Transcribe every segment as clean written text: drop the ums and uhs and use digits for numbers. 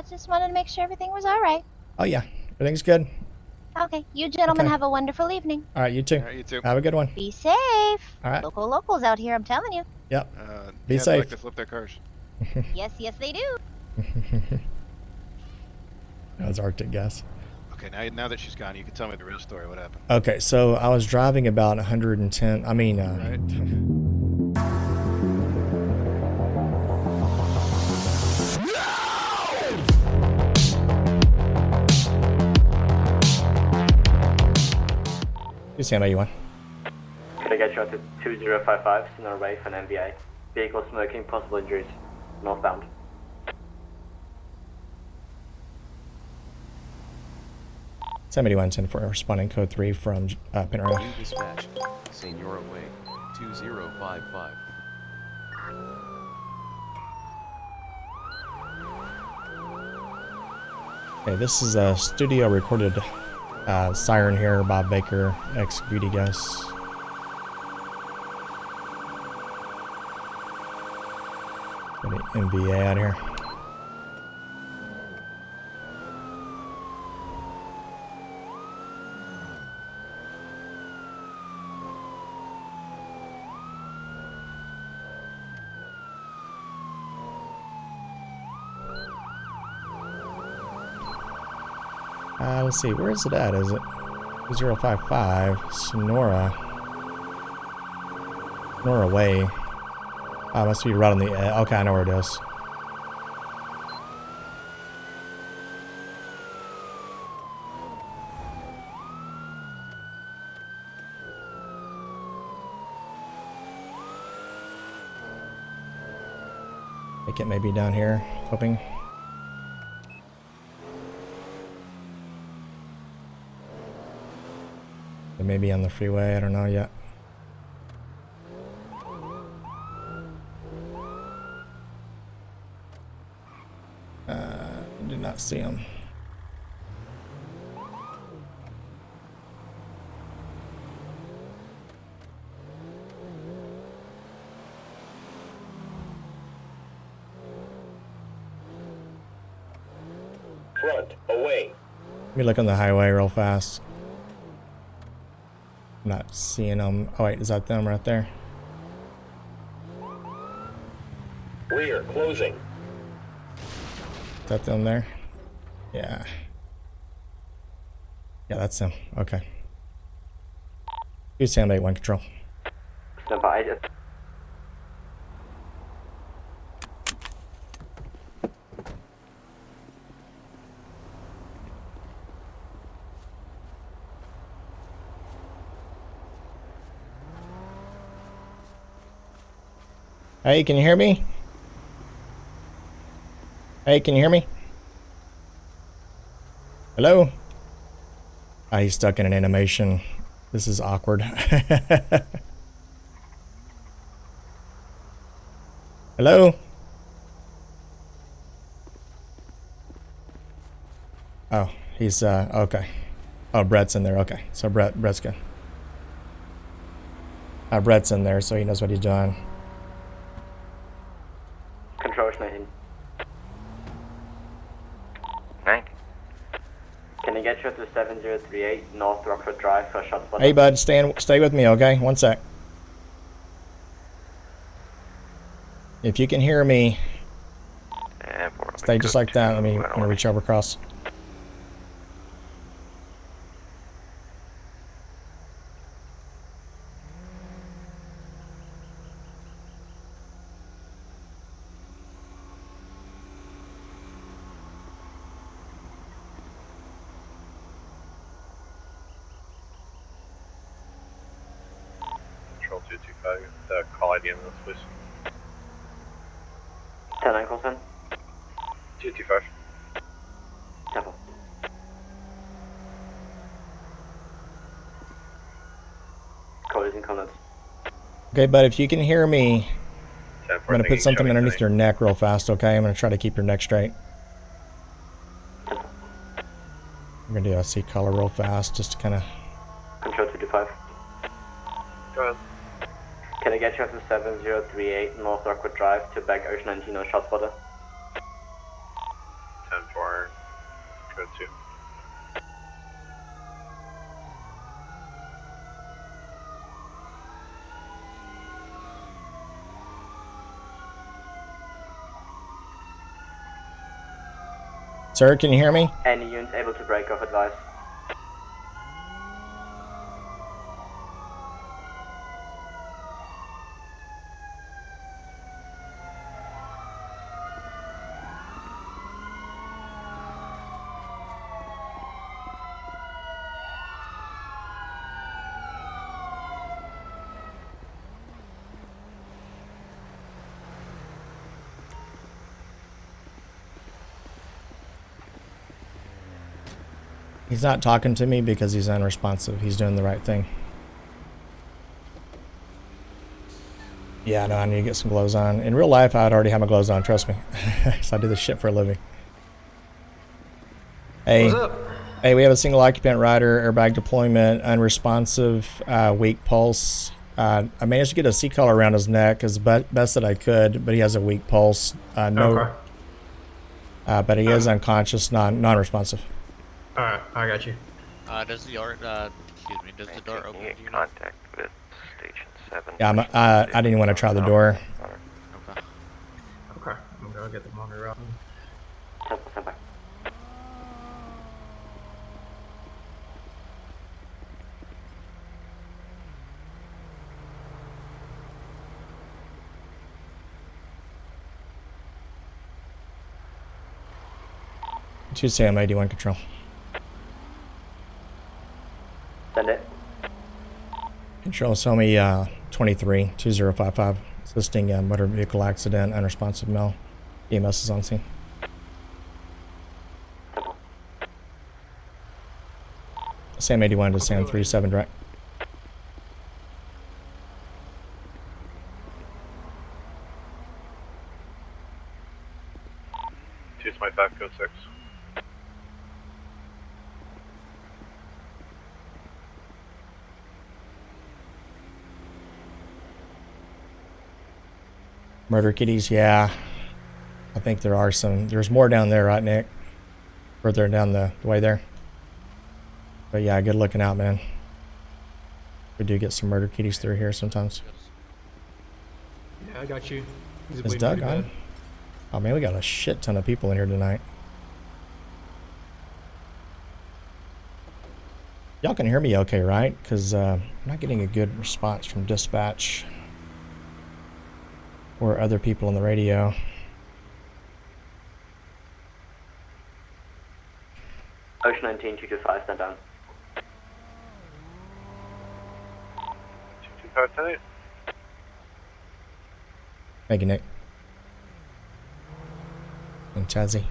Just wanted to make sure everything was all right. Oh, yeah. Everything's good. Okay, you gentlemen have a wonderful evening. All right, you too. All right, you too. Have a good one. Be safe. All right. Loco Locals out here, I'm telling you. Yep. Be Yeah, safe. they like to flip their cars. Yes, they do. That was Arctic gas. Okay, now that she's gone, you can tell me the real story. What happened? Okay, so I was driving about 110. I mean, Right. you stand by you one. Could I get you out to 2055 Sonora Way for an MVA? Vehicle smoking, possible injuries. Northbound. Somebody 110 for responding code 3 from Panorama. New dispatch, Senora Way, 2055. Okay, this is a studio recorded siren here, Bob Baker, ex Greedy Gus. Got an MVA out here. Let's see, where is it at? Is it 055 Sonora Way? Must be right on the edge. Okay, I know where it is. Think it may be down here, hoping. It may be on the freeway, I don't know yet. Did not see him. Front, away. Let me look on the highway real fast. I'm not seeing them. Oh wait, is that them right there? Rear, closing. Is that them there? Yeah. Yeah, that's them. Okay. Use stand by 1 control. Stand by. Hey, can you hear me? Hey, can you hear me? Hello? Ah, he's stuck in an animation. This is awkward. Hello? Oh, he's okay. Oh, Brett's in there. Okay, so Brett's good. Brett's in there, so he knows what he's doing. Control 19. 90. Can I get you to 7038 North Rockford Drive for shot spot? Hey, bud, stay with me, okay? 1 sec. If you can hear me, stay just like that. Let me reach over across. Control 225, the call ID on this, please. 10 call 10. 225. Temple. Collision comments. Okay, but if you can hear me, 10, I'm going to put something underneath your neck real fast, okay? I'm going to try to keep your neck straight. I'm going to do a C color real fast, just to kind of... Control 225. Go ahead. Can I get you up to 7038 North Rockwood Drive to back Ocean 19 on shot spotter? 10-4. Sir, can you hear me? Any units able to break off advice? He's not talking to me because he's unresponsive. He's doing the right thing. Yeah, no, I need to get some gloves on. In real life, I'd already have my gloves on, trust me. So I do this shit for a living. Hey, What's up? hey, we have a single occupant rider, airbag deployment, unresponsive, weak pulse. I managed to get a C-collar around his neck as best that I could, but he has a weak pulse. Okay. But he is unconscious, non-responsive. Alright, I got you. Does the door, does the door open? Do you know? Contact with Station 7. Yeah, I didn't even want to try the door. Okay. Okay, I'm gonna get the monitor out. Stand by. Two Sam 81 control. Send it. Control, show me 23 2055. Assisting motor vehicle accident, unresponsive male. EMS is on scene. Sam 81 to Sam 37 direct. Choose my 506. Murder kitties, yeah. I think there are some. There's more down there, right, Nick? Further down the way there. But yeah, good looking out, man. We do get some murder kitties through here sometimes. Yeah, I got you. He's Is bleeding Doug pretty on? bad. Oh man, we got a shit ton of people in here tonight. Y'all can hear me okay, right? Because I'm not getting a good response from dispatch or other people on the radio. Ocean 19, 225, stand down. 225 tonight. Thank you, Nick. And Chazzy.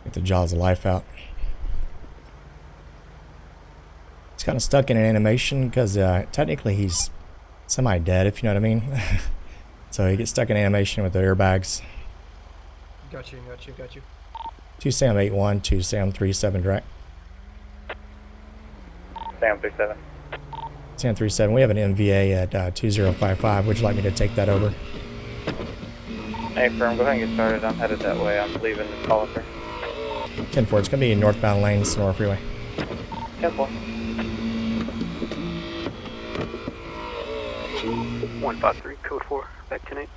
Get the jaws of life out. He's kind of stuck in an animation because technically he's semi-dead, if you know what I mean. So he gets stuck in animation with the airbags. Got you. 2 Sam 81, 2 Sam 37 direct. Sam 37. Sam 37, we have an MVA at 2055. Would you like me to take that over? Hey, firm, go ahead and get started. I'm headed that way. I'm leaving the Colifer. 10-4, it's going to be in northbound lane, Sonora Freeway. 10-4. 153, code 4, back tonight.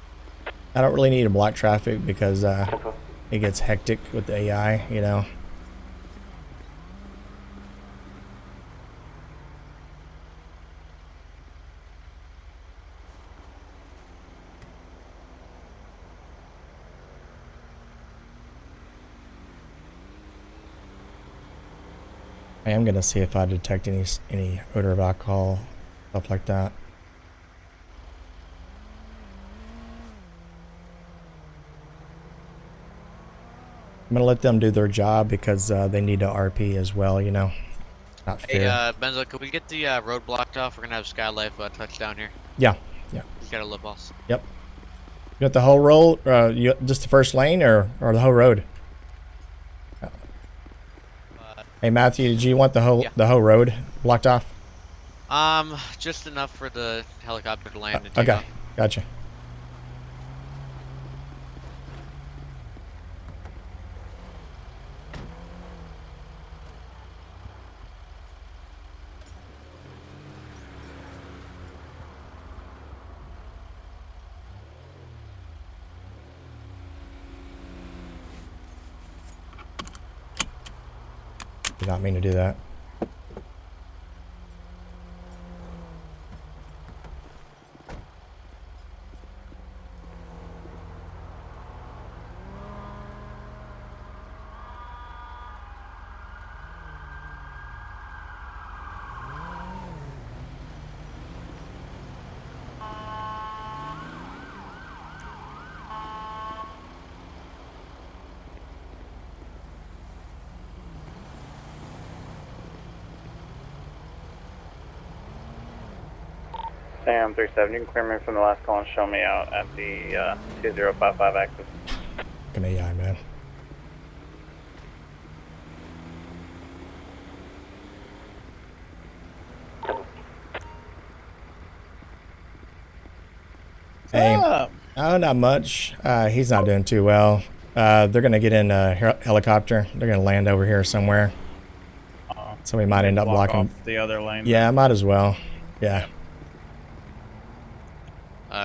I don't really need to block traffic because it gets hectic with the AI, you know. I am gonna see if I detect any odor of alcohol, stuff like that. I'm gonna let them do their job because they need to RP as well, you know. Not Hey, fair. Benzo, could we get the road blocked off? We're gonna have Skylife touch down here. Yeah. He's got a lip boss. Yep. You want the whole road, just the first lane, or the whole road? Hey Matthew, did you want the whole road blocked off? Just enough for the helicopter to land and take Okay, off. gotcha. Did not mean to do that. Sam 37, you can clear me from the last call and show me out at the 2055 axis. Fucking AI, man. Hey, oh, not much. He's not doing too well. They're gonna get in a helicopter. They're gonna land over here somewhere. So we might end up blocking off the other lane. Yeah, might as well. Yeah.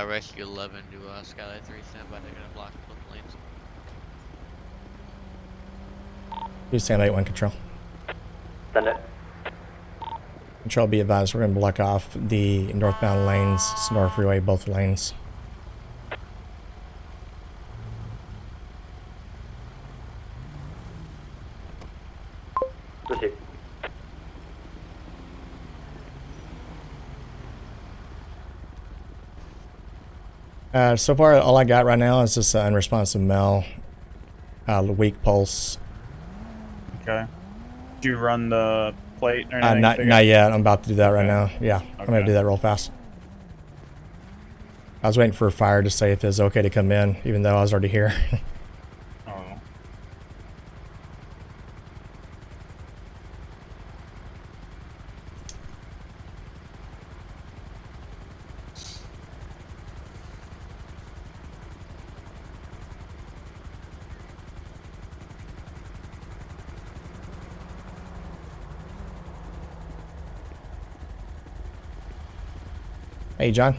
Rescue 11 to Skylight 3, stand by. They're gonna block both lanes. Do stand 8-1 control. Send it. Control, be advised, we're gonna block off the northbound lanes, Sonora Freeway, both lanes. Proceed. So far, all I got right now is this unresponsive Mel, weak pulse. Okay. Did you run the plate or anything? Not yet. I'm about to do that right now. Yeah, Okay. I'm gonna do that real fast. I was waiting for fire to say if it's okay to come in, even though I was already here. Oh. Hey, John.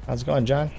How's it going, John?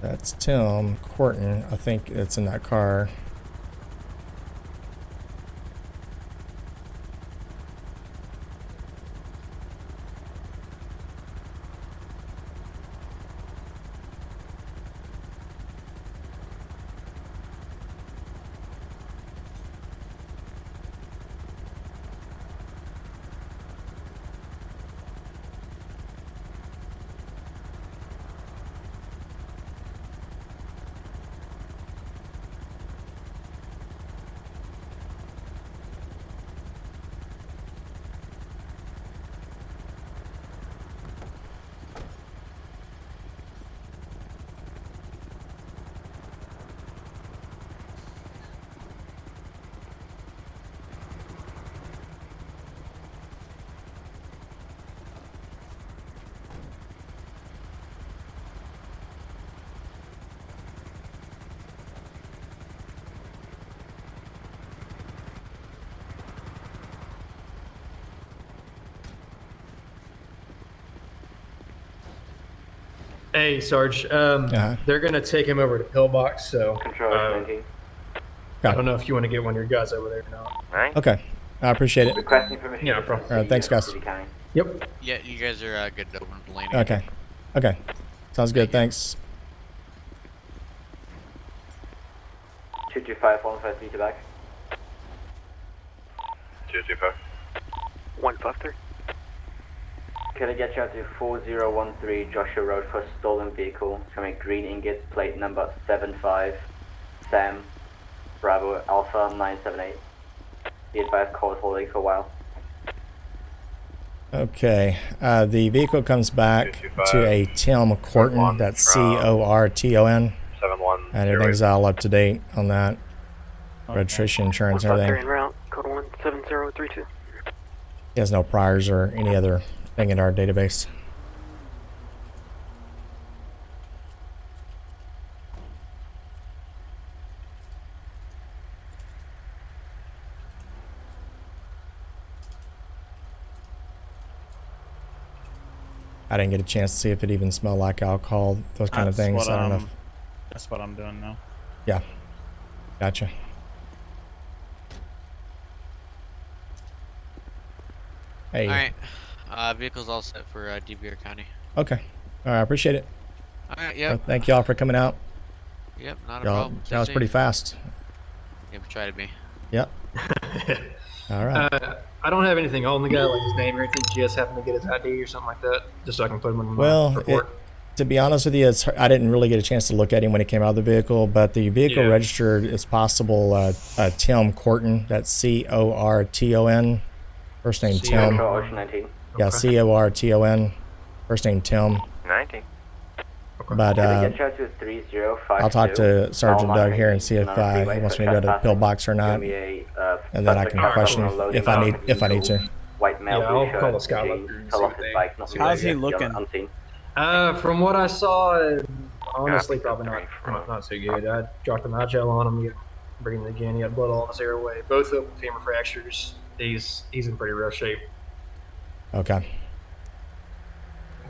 That's Tim Corton. I think it's in that car. Hey, Sarge. They're gonna take him over to Pillbox, so Control 19. I don't know if you want to get one of your guys over there or not. Alright. Okay, I appreciate it. Requesting permission. Yeah, bro. All right, thanks, guys. Yep. Yeah, you guys are good to open the lane. Okay, okay, sounds good. Thanks. 225, 153 to back. 225. 153. Could I get you out to 4013 Joshua Road for a stolen vehicle? Coming green ingot, plate number 75 Sam Bravo Alpha 978. Be advised, call is holding for a while. Okay, the vehicle comes back to a Tim Corton, that's C-O-R-T-O-N, 71. and everything's all up to date on that. Registration, insurance, everything. en route, code 17032. He has no priors or any other thing in our database. I didn't get a chance to see if it even smelled like alcohol, those kind of things. I don't know. That's what I'm doing now. Yeah, gotcha. Hey. Alright. Vehicle's all set for DBR County. Okay. All right, I appreciate it. Alright, yep. Thank y'all for coming out. Yep, not a problem. That was pretty fast. Yep, try to be. Yep. All right. I don't have anything on the guy, like his name or anything. Just happen to get his ID or something like that, just so I can put him in my report. To be honest with you, I didn't really get a chance to look at him when he came out of the vehicle, but the vehicle registered is possible Tim Corton. That's C-O-R-T-O-N. First name Tim. Yeah, C-O-R-T-O-n. First name Tim. 19. But I'll talk to Sergeant Doug here and see if he wants me to go to the pillbox or not, and then I can question if I need to. White male, I'll call the scout up. How's he looking? From what I saw, honestly, probably not too good. I dropped an eye gel on him, breathing again. He had blood all in his airway. Both of them femur fractures. He's in pretty rough shape. Okay.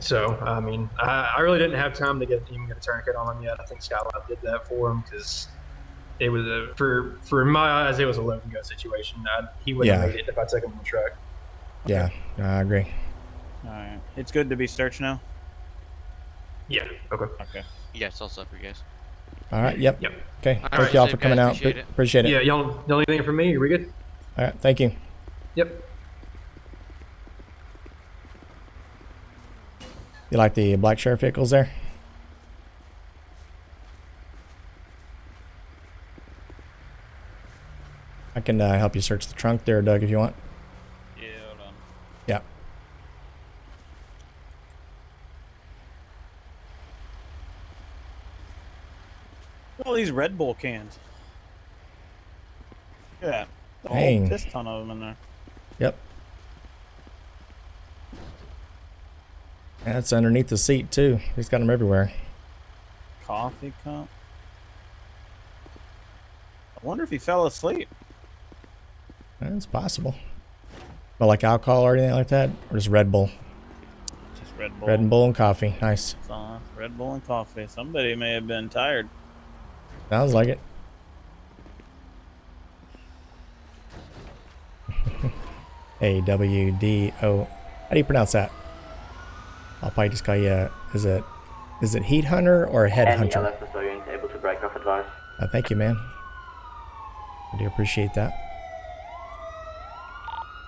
So, I mean, I really didn't have time to even get a tourniquet on him yet. I think Skyline did that for him because it was for my eyes, it was a load and go situation. He wouldn't have made it if I took him on the truck. Yeah, I agree. All right, it's good to be searched now. Yeah. Okay. Okay. Yeah, it's all set for you guys. All right. Yep. Okay. All Thank right, y'all safe, for coming guys. out. Appreciate it. Yeah. Y'all need anything from me? Are we good? All right. Thank you. Yep. You like the black sheriff vehicles there? I can help you search the trunk there, Doug, if you want. Yeah, hold on. Yeah. All these Red Bull cans. Look at that. Dang. This ton of them in there. Yep. That's underneath the seat too. He's got them everywhere. Coffee cup. I wonder if he fell asleep. It's possible. But like alcohol or anything like that? Or just Red Bull? Just Red Bull. Red Bull and coffee. Nice. Red Bull and coffee. Somebody may have been tired. Sounds like it. A-W-D-O. How do you pronounce that? I'll probably just call you, is it Heat Hunter or Head Hunter? Able to break off advice. Thank you, man. I do appreciate that.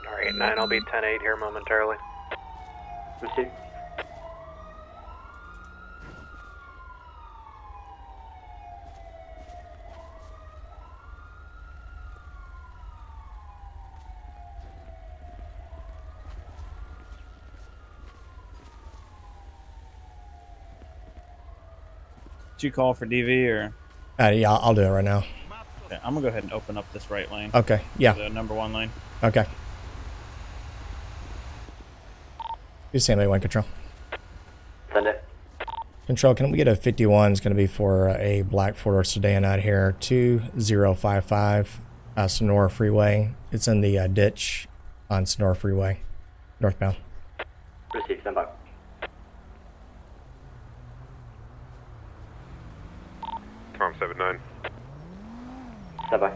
Alright, 9, I'll be 10-8 here momentarily. Receive. Did you call for DV or? Yeah, I'll do it right now. Okay, I'm gonna go ahead and open up this right lane. Okay, yeah. The number 1 lane. Okay. You Stanley 1 Control. Send it. Control, can we get a 51? It's going to be for a black 4-door sedan out here, 2055 Sonora Freeway. It's in the ditch on Sonora Freeway, northbound. Receive, stand by. Tom 79. Stand by.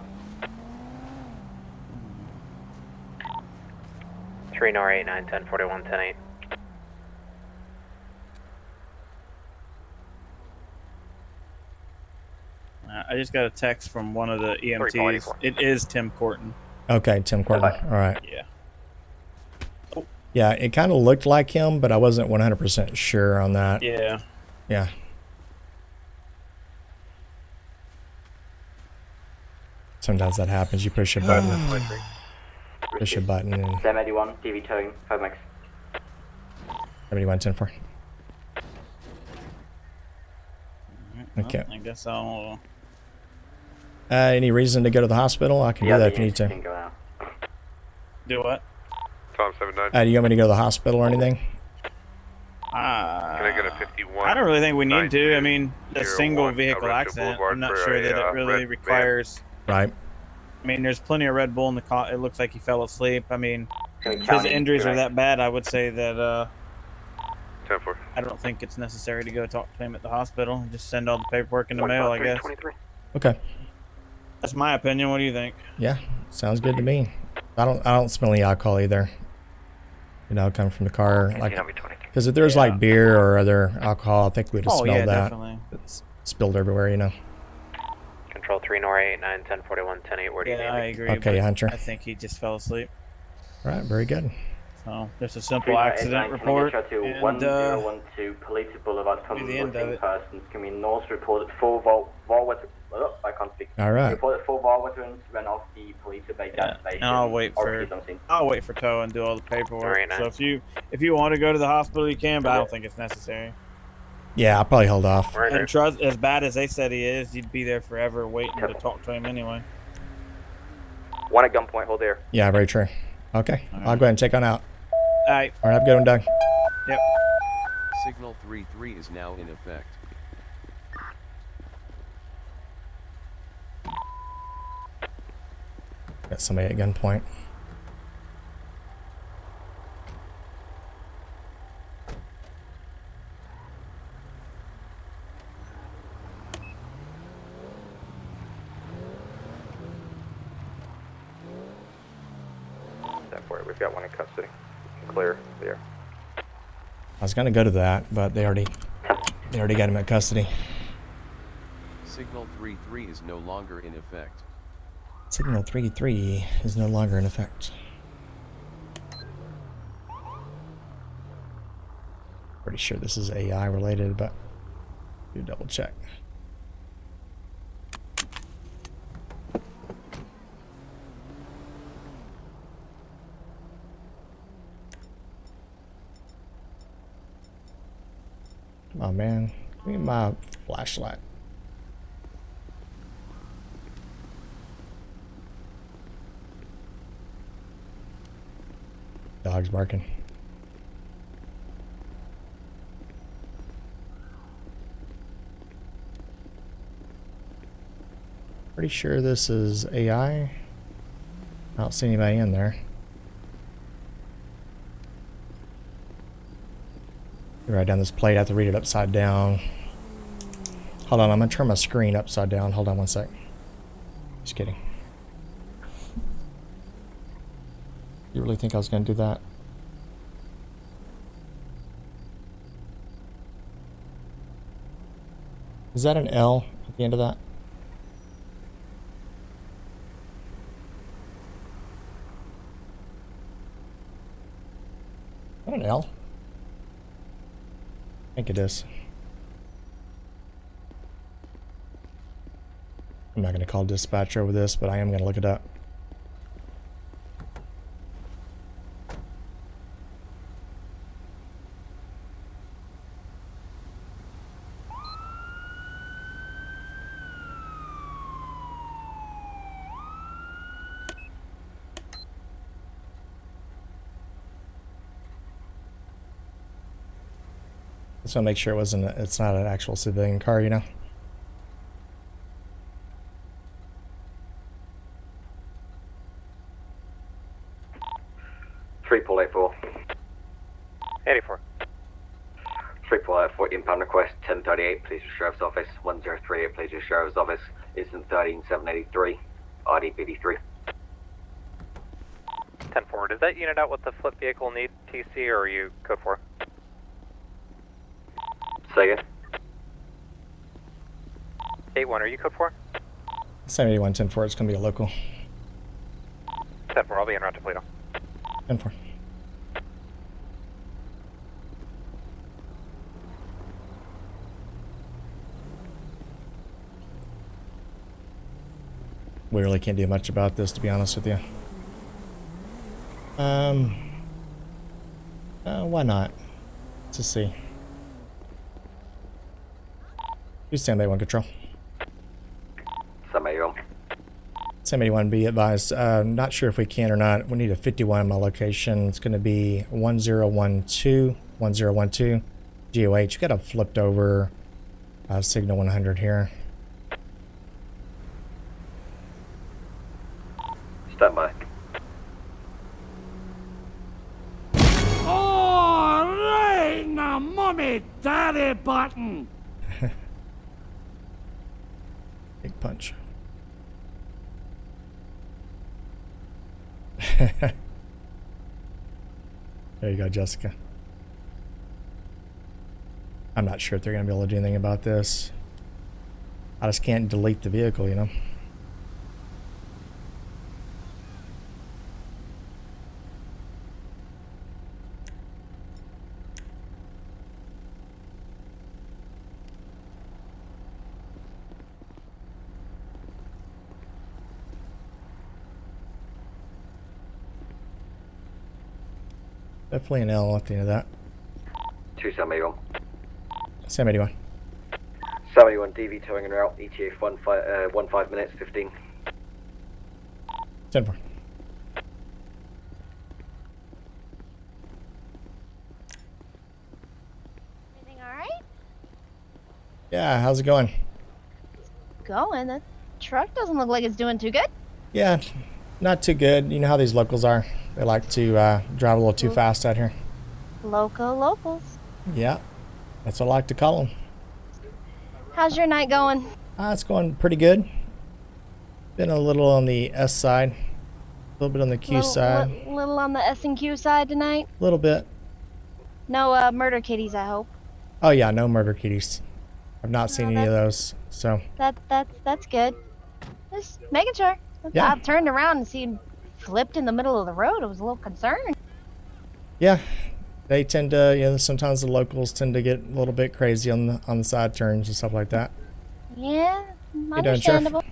3 Nor 8 9 10 41 10 8. I just got a text from one of the EMTs. It is Tim Corton. Okay, Tim Corton. All right. Yeah. Yeah, it kind of looked like him, but I wasn't 100% sure on that. Yeah. Yeah. Sometimes that happens. You push a button. Push a button and Sam 81, TV towing, FiveM. 71 10 4. Okay. Well, I guess I'll. Any reason to go to the hospital? I can do that if you need to. Can go now. Do what? Tom 79. Do you want me to go to the hospital or anything? Can I get a 51? I don't really think we need to. I mean, the 9201 single vehicle Elrendo accident, Boulevard I'm not for sure a, that it really red van. requires. Right. I mean, there's plenty of Red Bull in the car. It looks like he fell asleep. I mean, Can we if count his it? injuries are Correct. that bad, I would say that 10-4. I don't think it's necessary to go talk to him at the hospital. Just send all the paperwork in the mail, I guess. Okay. That's my opinion. What do you think? Yeah, sounds good to me. I don't smell any alcohol either. You know, coming from the car, like, because if there's like beer or other alcohol, I think we'd have Oh, smelled yeah, that. definitely. It's spilled everywhere, you know. Control 3 Nor 89 1041 108. Where do you Yeah, need I me? agree. Okay, but Hunter. I think he just fell asleep. All right, very good. So there's a simple accident report. To And 1012 Police Boulevard, be the end of missing it. persons. Can we North reported 4 I can't speak. All right. Reported 4 veterans ran off the police bay gas station. And I'll wait for tow and do all the paperwork. Very nice. So if you want to go to the hospital, you can, but I don't think it's necessary. Yeah, I'll probably hold off. And trust, as bad as they said he is, you'd be there forever waiting to talk to him anyway. One at gunpoint, hold there. Yeah, very true. Okay, I'll go ahead and check on out. All right. All right, have a good one, Doug. Yep. Signal 3-3 is now in effect. Got somebody at gunpoint. We've got one in custody. Clear there. I was gonna go to that, but they already got him at custody. Signal 3-3 is no longer in effect. Signal 3-3 is no longer in effect. Pretty sure this is AI related, but do double check. Come on, man. Give me my flashlight. Dog's barking. Pretty sure this is AI. I don't see anybody in there. Write down this plate. I have to read it upside down. Hold on, I'm gonna turn my screen upside down. Hold on one sec. Just kidding. You really think I was gonna do that? Is that an L at the end of that? Is that an L? I think it is. I'm not going to call dispatch over this, but I am going to look it up. Just want to make sure it's not an actual civilian car, you know? Triple 84. 84. Triple 84, impound request 1038, please to Sheriff's Office. 1038, please to Sheriff's Office. Incident 13783, ID 53. 10-4. Does that unit out with the flip vehicle need TC or are you code 4? Say again. 8-1, are you code 4? 781 10-4, it's going to be a local. 10-4, I'll be en route to Toledo. 10-4. we really can't do much about this, to be honest with you. Why not? Let's just see. You stand by 1 control. 781. 781, be advised. Not sure if we can or not. We need a 51 in my location. It's going to be 1012, 1012, GOH. You got a flipped over signal 100 here. Stand by. Alright, now mommy, daddy button. Big punch. There you go, Jessica. I'm not sure if they're going to be able to do anything about this. I just can't delete the vehicle, you know? Definitely an L at the end of that. 271. 781. 781 DV towing en route. ETA 15 minutes 15. 10-4. Everything all right? Yeah, how's it going? Going. The truck doesn't look like it's doing too good. Yeah, not too good. You know how these locals are. They like to drive a little too fast out here. Loco Locals. Yeah, that's what I like to call them. How's your night going? It's going pretty good. Been a little on the S side, a little bit on the Q side. Little on the S&Q side tonight. A little bit. No murder kitties, I hope. Oh yeah, no murder kitties. I've not seen any of those. So That's good. Just making sure. Yeah. I turned around and seen flipped in the middle of the road. I was a little concerned. yeah, they tend to. You know, sometimes the locals tend to get a little bit crazy on the side turns and stuff like that. Yeah, doing, understandable.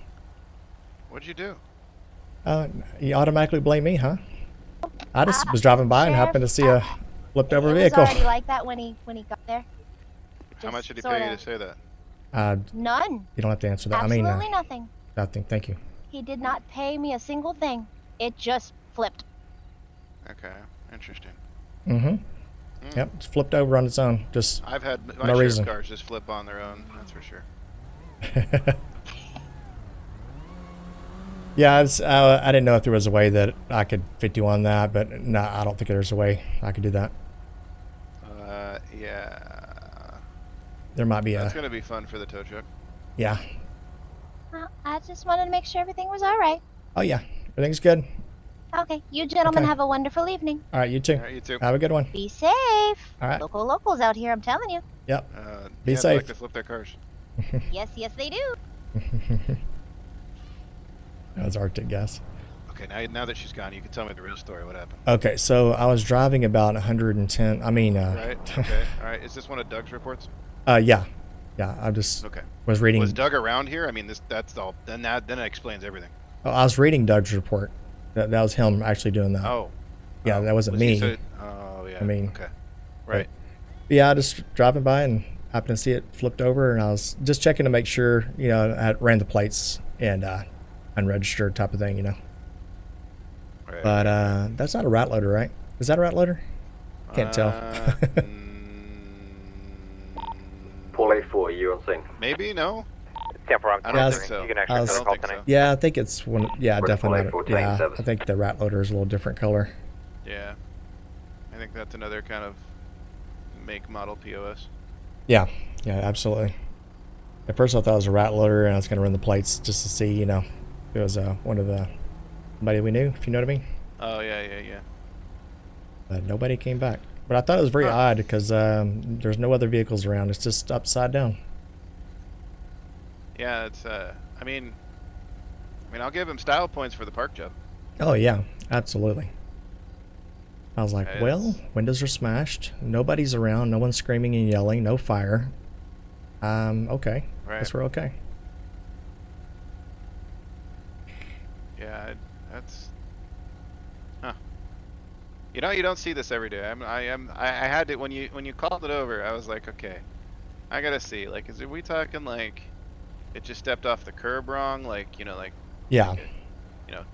What'd you do? You automatically blame me, huh? I just was driving by and happened to see a flipped over vehicle. It was already like that when he got there. How much did he sorta- pay you to say that? None. You don't have to answer that. Absolutely I mean, nothing. nothing. Thank you. He did not pay me a single thing. It just flipped. Okay, interesting. Mm-hmm. Yep, it's flipped over on its own. Just I've had my no share reason. of cars just flip on their own. That's for sure. Yeah, I didn't know if there was a way that I could fit you on that, but no, I don't think there's a way I could do that. Yeah. There might be That's gonna be fun for the tow truck. Yeah. Well, I just wanted to make sure everything was all right. Oh yeah, everything's good. Okay, you gentlemen Okay. have a wonderful evening. All right, you too. All right, you too. Have a good one. Be safe. All right. Local locals out here, I'm telling you. Yep. Be Be They safe. like to flip their cars. Yes, they do. That was Arctic gas. Okay, now that she's gone, you can tell me the real story. What happened? Okay, so I was driving about 110. I mean, Right. Okay. All right. Is this one of Doug's reports? Yeah, I just Okay. was reading. Was Doug around here? I mean, that's all. Then it explains everything. Oh, I was reading Doug's report. That was him actually doing that. Oh. Yeah, that wasn't Was he me. oh yeah. I mean, Okay. Right. But yeah, I just driving by and happened to see it flipped over, and I was just checking to make sure, you know, I ran the plates and unregistered type of thing, you know. Right. But that's not a rat loader, right? Is that a rat loader? Can't tell. Paul 84, you on scene? Maybe no. Temper, I'm I don't think so. You can I actually was- call think tonight. so. Yeah, I think it's one. Yeah, We're definitely. fully Yeah, 14-7. I think the rat loader is a little different color. Yeah. I think that's another kind of make model POS. Yeah, absolutely. At first I thought it was a rat loader, and I was going to run the plates just to see, you know, if it was one of the somebody we knew, if you know what I mean. Oh yeah. But nobody came back. But I thought it was very odd because there's no other vehicles around. It's just upside down. Yeah, it's I mean I'll give him style points for the park job. Oh yeah, absolutely. I was like, It's- well, windows are smashed. Nobody's around. No one's screaming and yelling. No fire. Okay. Right. Guess we're okay. That's, huh. You know, you don't see this every day. I had to, when you called it over, I was like, okay, I gotta see, like, are we talking like, it just stepped off the curb wrong, like, you know, like, Yeah. like a,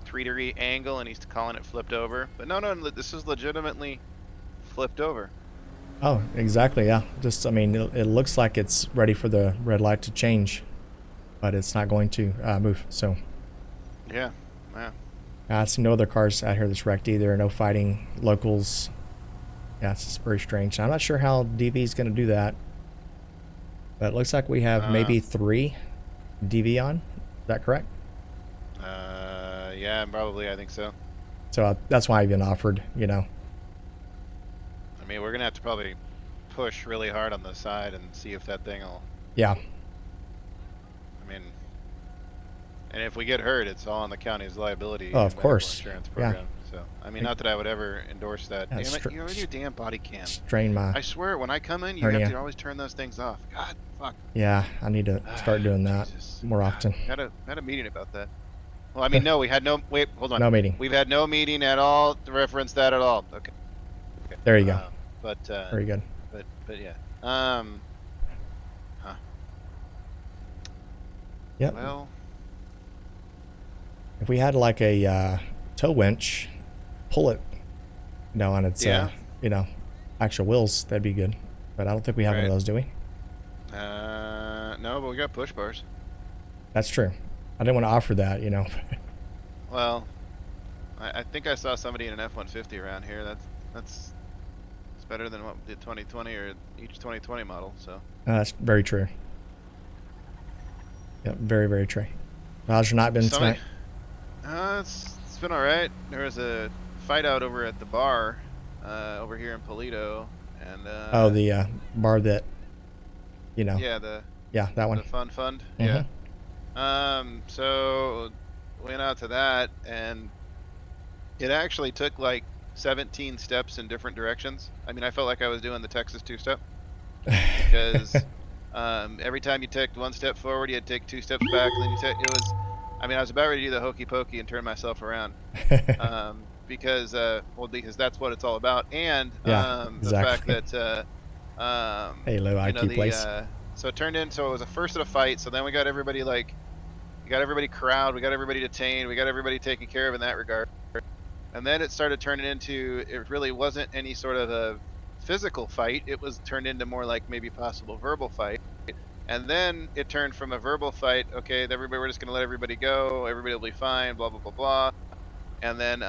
3-degree angle, and he's calling it flipped over. But no, this is legitimately flipped over. Oh, exactly. Yeah. Just, I mean, it looks like it's ready for the red light to change, but it's not going to move. So. Yeah. Yeah. I see no other cars out here that's wrecked either. No fighting locals. Yeah, it's just very strange. I'm not sure how DV is going to do that, but it looks like we have maybe 3 DV on. Is that correct? Yeah, probably. I think so. So that's why I even offered, you know. I mean, we're gonna have to probably push really hard on the side and see if that thing will. Yeah. I mean, and if we get hurt, it's all on the county's liability. Oh, of course. Insurance program. Yeah. So, I mean, not that I would ever endorse that. Yeah, Damn it, you damn body cam. Strain my. I swear, when I come in, you hernia. have to always turn those things off. God, fuck. Yeah, I need to start doing that more often. Had a meeting about that. Well, I mean, no, we had no. Wait, hold on. No meeting. We've had no meeting at all to reference that at all. Okay. There you go. But very good. But yeah. Huh. Yep. Well, if we had like a tow winch, pull it, you know, on its you know, actual wheels, that'd be good. But I don't think we have one of those, do we? No, but we got push bars. That's true. I didn't want to offer that, you know. Well, I think I saw somebody in an F-150 around here. That's better than what the 2020 or each 2020 model. So. That's very true. Yep, very, very true. How's your night been tonight? It's been all right. There was a fight out over at the bar over here in Polito, and oh, the bar that, you know. Yeah, that one. The Fun Fund. Mm-hmm. Yeah. So went out to that, and it actually took like 17 steps in different directions. I mean, I felt like I was doing the Texas two-step because every time you took one step forward, you had to take 2 steps back, and then you take. It was. I mean, I was about ready to do the hokey pokey and turn myself around, because that's what it's all about, and exactly. the fact that hey, low IQ place. So it turned in. So it was a first of a fight. So then we got everybody corralled, we got everybody detained, we got everybody taken care of in that regard, and then it started turning into. It really wasn't any sort of a physical fight. It was turned into more like maybe possible verbal fight. And then it turned from a verbal fight, okay, we're just gonna let everybody go, everybody will be fine, blah blah blah blah. And then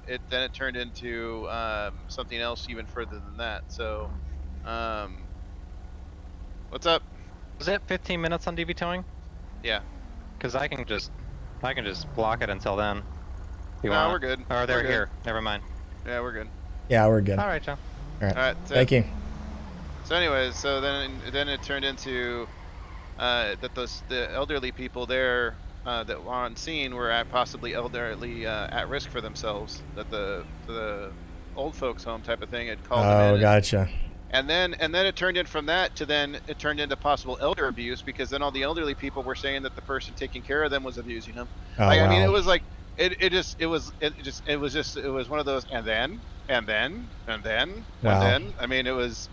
it turned into something else even further than that. So what's up? Was it 15 minutes on DV towing? Yeah. Cause I can just block it until then. No, we're good. Oh, they're here. Never mind. Yeah, we're good. Yeah, we're good. All right, Joe. All right. All right. Thank you. So anyways, so then it turned into that the elderly people there that were on scene were possibly elderly at risk for themselves. That the old folks home type of thing had called them in. Oh, gotcha. And then it turned in from that to then it turned into possible elder abuse, because then all the elderly people were saying that the person taking care of them was abusing them. Oh, like, wow. I mean, it was like it was one of those and then. Wow. I mean, it was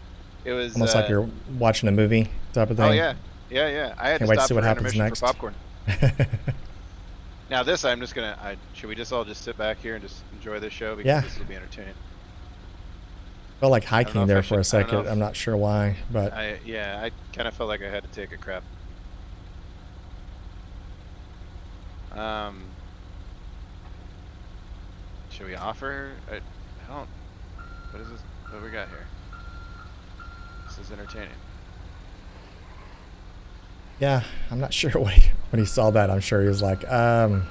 almost like you're watching a movie type of thing. Oh yeah. I had Can't to wait stop to see what for happens intermission next. for popcorn. Now this, I'm just gonna. Should we just all just sit back here and just enjoy this show, because this will be entertaining. Felt like hiking there for a second. I'm not sure why, but I kind of felt like I had to take a crap. Should we offer? I don't. What is this? What we got here? This is entertaining. yeah, I'm not sure when he saw that. I'm sure he was like, Okay,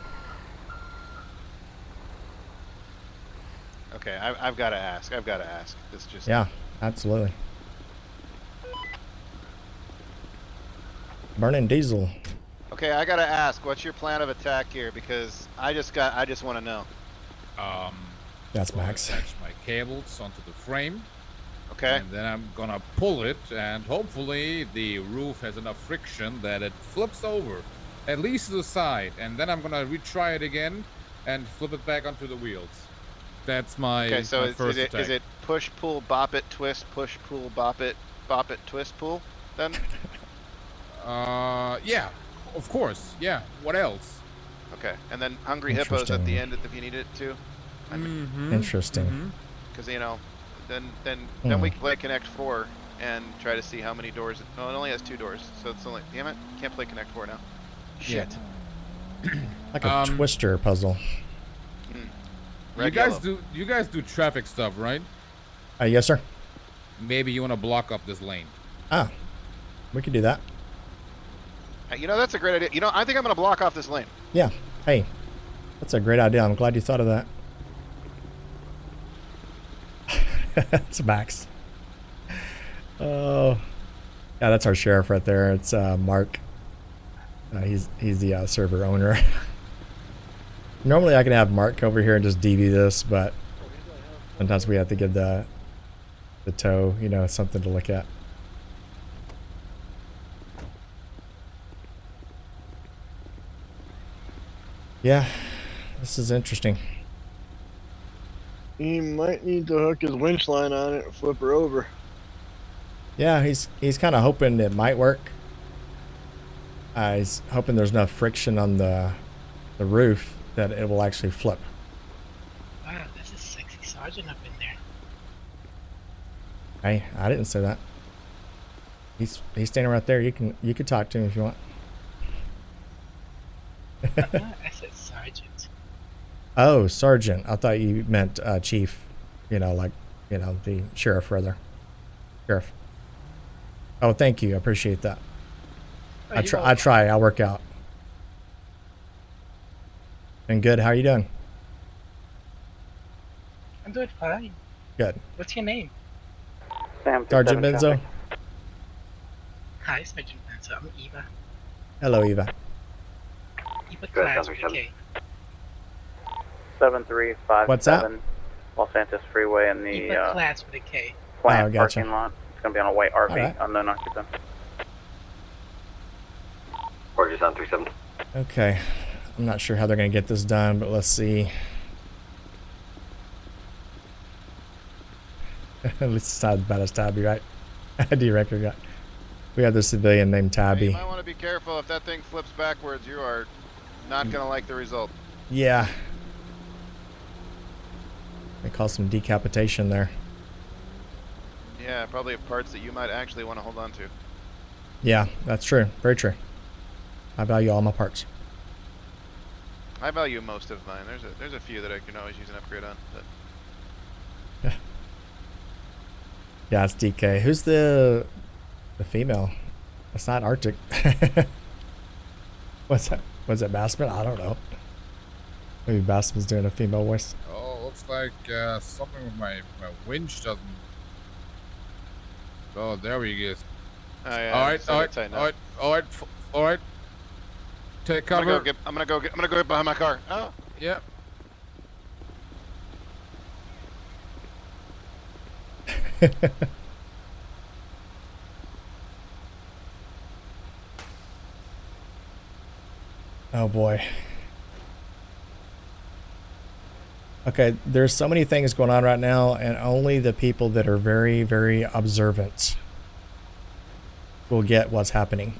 I've got to ask. This just. Yeah, absolutely. Burning diesel. Okay, I gotta ask. What's your plan of attack here? Because I just want to know. That's Max. Attach my cables onto the frame. Okay. And then I'm gonna pull it, and hopefully the roof has enough friction that it flips over, at least to the side. And then I'm gonna retry it again and flip it back onto the wheels. That's my, Okay, so my is first it attack. is it push, pull, bop it, twist, push, pull, bop it, twist, pull? Then. Yeah, of course. Yeah. What else? Okay, and then hungry hippos at the Interesting. end if you need it to. Interesting. Because you know, then Hmm. we can play Connect 4 and try to see how many doors. Oh, it only has 2 doors, so it's only. Damn it! Can't play Connect 4 now. Shit. Like a twister puzzle. Red, You guys do traffic stuff, right? Yes, sir. Maybe you want to block up this lane. Ah, we could do that. You know, that's a great idea. You know, I think I'm gonna block off this lane. Yeah. Hey, that's a great idea. I'm glad you thought of that. It's Max. Oh, yeah, that's our sheriff right there. It's Mark. He's the server owner. Normally I can have Mark over here and just DB this, but sometimes we have to give the tow, you know, something to look at. Yeah, this is interesting. He might need to hook his winch line on it and flip her over. Yeah, he's kind of hoping it might work. He's hoping there's enough friction on the roof that it will actually flip. Wow, that's a sexy sergeant up in there. Hey, I didn't say that. He's standing right there. You can talk to him if you want. I said sergeant. Oh, sergeant. I thought you meant chief. You know, like, you know, the sheriff rather. Sheriff. Oh, thank you. I appreciate that. Oh, I try. I'll work out. And good. How are you doing? I'm doing fine. Good. What's your name? Sam, Sergeant Benzo. Hi, Sergeant Benzo. I'm Eva. Hello, Eva. Eva class with a K. 7357. What's that? Los Santos Freeway in the Eva class with a K. plant gotcha. parking lot. It's going to be on a white RV, Alright. unknown occupant. Roger, 737. Okay. I'm not sure how they're going to get this done, but let's see. At least it's not as bad as Tabby, right? I do reckon that. We have this civilian named Tabby. You might want to be careful. If that thing flips backwards, you are not gonna like the result. Yeah. They call some decapitation there. Yeah, probably parts that you might actually want to hold on to. Yeah, that's true. Very true. I value all my parts. I value most of mine. There's a few that I can always use an upgrade on. But Yeah, it's DK. Who's the female? It's not Arctic. What's that? Was it Bassman? I don't know. Maybe Bassman's doing a female voice. Oh, looks like something with my winch doesn't. Oh, there we go. oh, yeah, All right. Take cover. I'm gonna go get behind my car. Oh. Yep. Oh boy. Okay, there's so many things going on right now, and only the people that are very, very observant will get what's happening.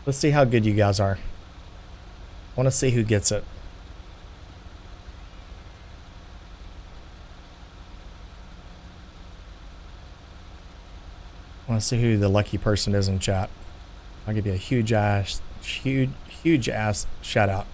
Let's see how good you guys are. I want to see who gets it. I want to see who the lucky person is in chat. I'll give you a huge ass shout out.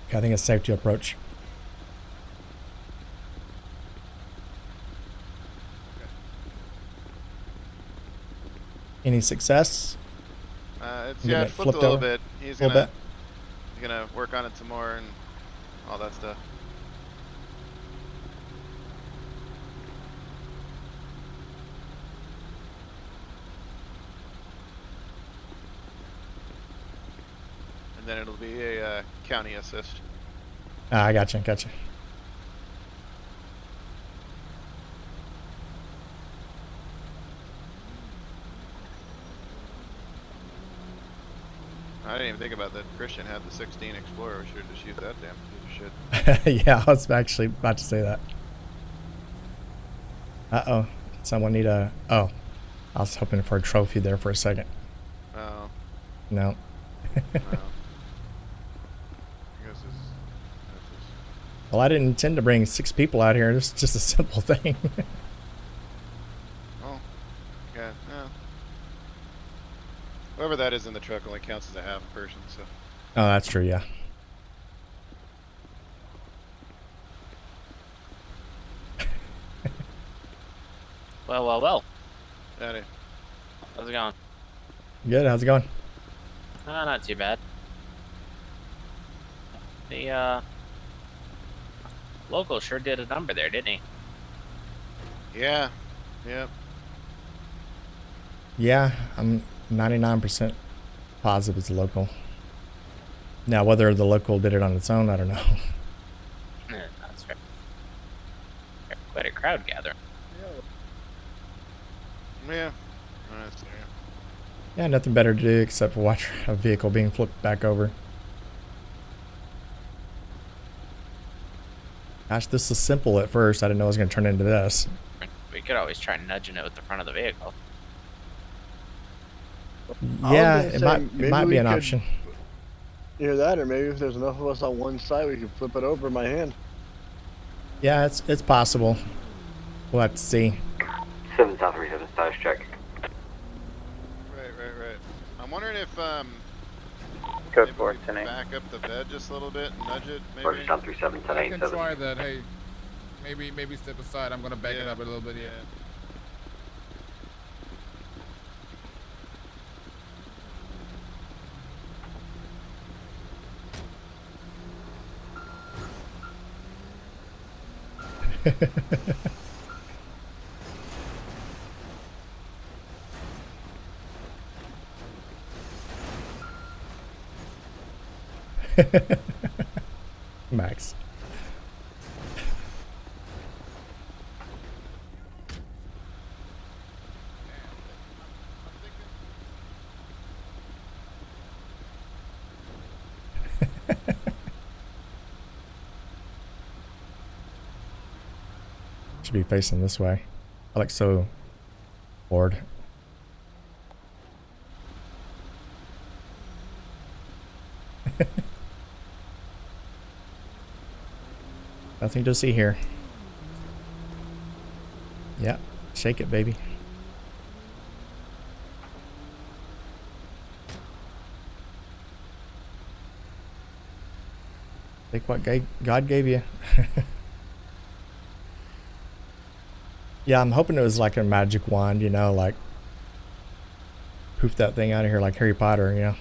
Okay, I think it's safe to approach. Any success? It's Getting yeah, it it flipped a flipped little over? bit. He's A little gonna work on it some more and all that stuff. and then it'll be a county assist. Ah, I gotcha. Gotcha. I didn't even think about that. Christian had the 16 Explorer. We should have just used that damn piece of shit. Yeah, I was actually about to say that. Uh-oh. Someone need a... Oh. I was hoping for a trophy there for a second. Oh. No. No. I guess Well, I didn't intend to bring 6 people out here. It's just a simple thing. oh. Yeah. Yeah. Whoever that is in the truck only counts as a half a person, so. Oh, that's true, yeah. Well. Howdy. How's it going? Good, how's it going? Not too bad. The, Local sure did a number there, didn't he? Yeah. Yep. Yeah, I'm 99% positive it's a local. Now, whether the local did it on its own, I don't know. That's fair. Quite a crowd gathering. Yeah. Honestly, Yeah, nothing better to do except watch a vehicle being flipped back over. Gosh, this was simple at first. I didn't know it was going to turn into this. We could always try nudging it with the front of the vehicle. Yeah, it might be an option. Either that, or maybe if there's enough of us on one side, we could flip it over by hand. Yeah, it's possible. We'll have to see. 7 South 37 status check. Right. I'm wondering if Code maybe 4, we 10 back up the bed just a little bit and nudge it, maybe. Roger, South 37 10 I 8 can 7. try that. Hey, maybe step aside. I'm gonna back it up a little bit. Yeah. Max. Should be facing this way. I look so bored. Nothing to see here. Yeah, shake it, baby. Take what God gave you. Yeah, I'm hoping it was like a magic wand, you know, like poof that thing out of here like Harry Potter, you know.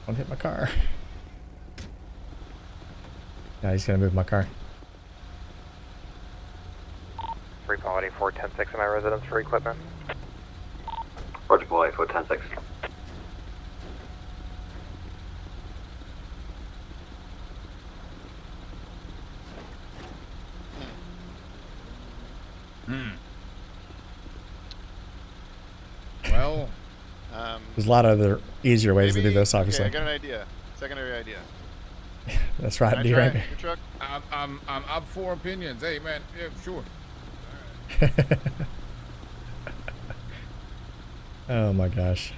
Don't hit my car. Yeah, he's gonna move my car. Free quality 410-6 in my residence for equipment. Roger, boy, 410 6. Well, there's a lot of other easier ways to do this, obviously. Okay, I got an idea. Secondary idea. That's right, Can I D try Ranker. your truck? I'm up for opinions. Hey, man. Yeah, sure. Oh my gosh.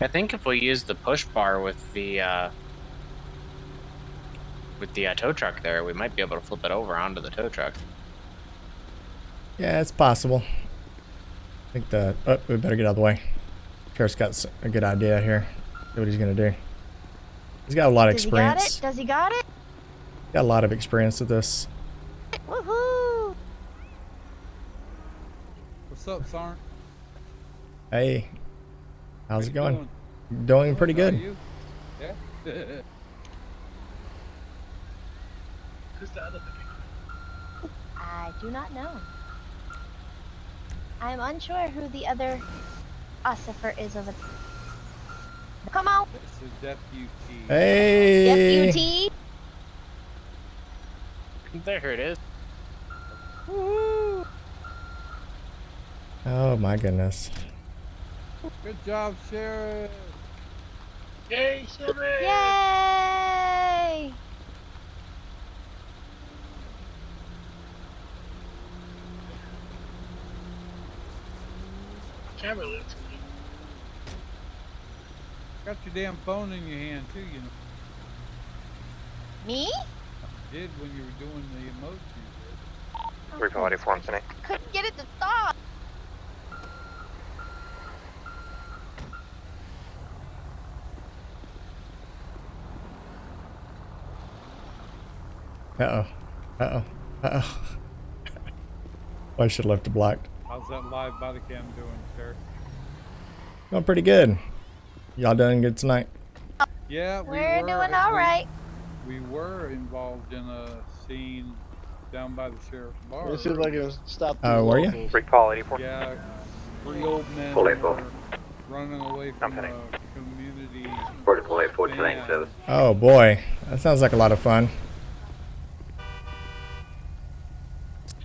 I think if we use the push bar with the tow truck there, we might be able to flip it over onto the tow truck. Yeah, it's possible. I think the... Oh, we better get out of the way. Sheriff's got a good idea here. See what he's gonna do. He's got a lot of experience. Does he got it? Got a lot of experience with this. Woohoo! What's up, Sergeant? Hey, how's it going? Doing pretty good. Yeah. Who's the other Pokemon? I do not know. I'm unsure who the other ossifer is over there. Come on! It's a deputy. Hey! Deputy! There it is. Oh my goodness. Good job, Sheriff. Yay, Sheriff! Yay! Camera looks good. Got your damn phone in your hand too, you know. Me? You did when you were doing the emoji. Report 4 Couldn't get it to stop. Uh-oh. Uh-oh. Uh-oh. I should have left it blocked. How's that live body cam doing, Sheriff? Going pretty good. Y'all done good tonight? Yeah, We're doing all right. We were involved in a scene down by the sheriff's bar. Let's see if I can stop. Oh, were you? Recall 84. Yeah, 3 old men Full were 84. running away from a community. Protocol 84 tonight, service. Oh boy, that sounds like a lot of fun.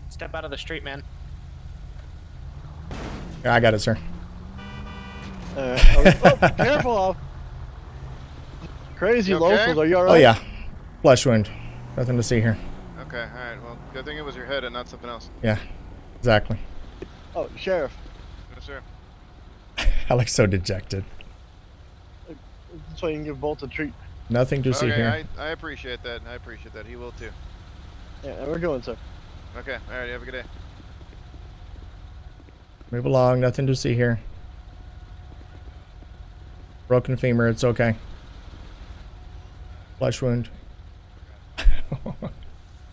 Step out of the street, man. Yeah, I got it, sir. Oh, careful! Crazy You okay? locals, are you alright? Oh yeah, flesh wound. Nothing to see here. Okay, alright, well, good thing it was your head and not something else. Yeah, exactly. Oh, Sheriff. Yes, sir. I look so dejected. That's why you can give Bolt a treat. Nothing to see Okay, here. I appreciate that. I appreciate that. He will too. Yeah, we're going, sir. Okay, alright, have a good day. Move along, nothing to see here. Broken femur, it's okay. Flesh wound.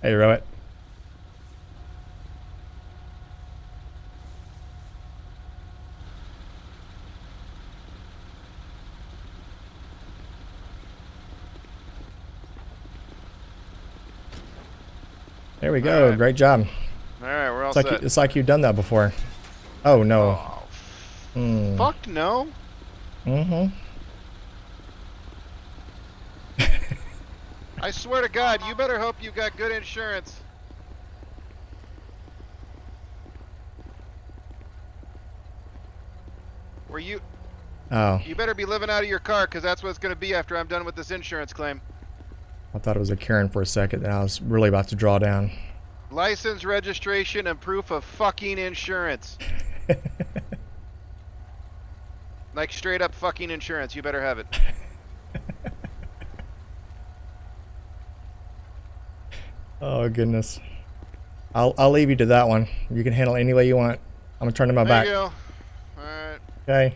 Hey, Rowett. There we go. All right. Great job. Alright, we're all It's like set. it's like you've done that bore. Oh no. Oh, Hmm. fuck no. Mm-hmm. I swear to God, you better hope you got good insurance. Were you? Oh, You better be living out of your car, because that's what it's going to be after I'm done with this insurance claim. I thought it was a Karen for a second. Then I was really about to draw down. License, registration, and proof of fucking insurance. Like straight up fucking insurance. You better have it. Oh goodness. I'll leave you to that one. You can handle it any way you want. I'm gonna turn to my There back. you go. Alright. Okay.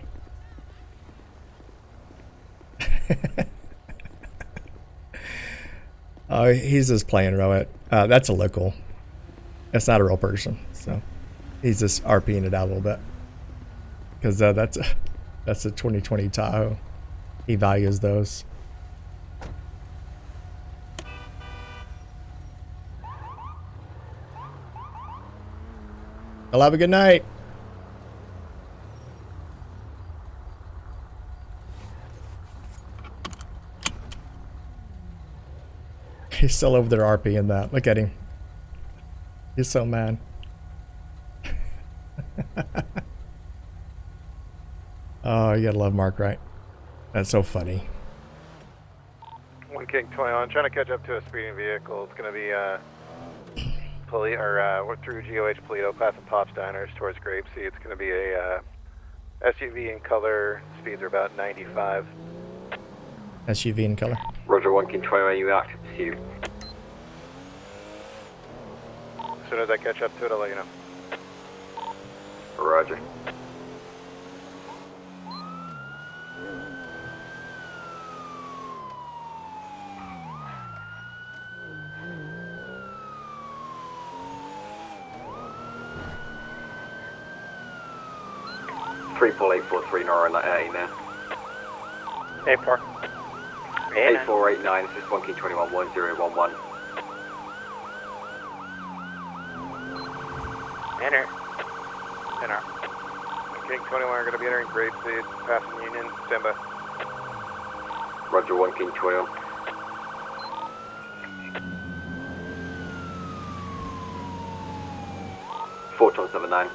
Oh, he's just playing Rowett. That's a local. That's not a real person. So he's just RPing it out a little bit. Because that's a 2020 Tahoe. He values those. Well, have a good night. He's still over there RPing that. Look at him. He's so mad. Oh, you gotta love Mark, right? That's so funny. 1 King 21, trying to catch up to a speeding vehicle. It's going to be we're through GOH Polito, passing Pop's Diners towards Grapeseed. It's going to be a SUV in color. Speeds are about 95. SUV in color. Roger, 1 King 21, you active pursuit. As soon as I catch up to it, I'll let you know. Roger. Three pull 843 Nora, email. 84. 8489, this is 1 King 21 1011. Enter. Enter. King 21 are going to be entering Grapeseed, passing Union, stand by. Roger, 1 King 21. Tom 79.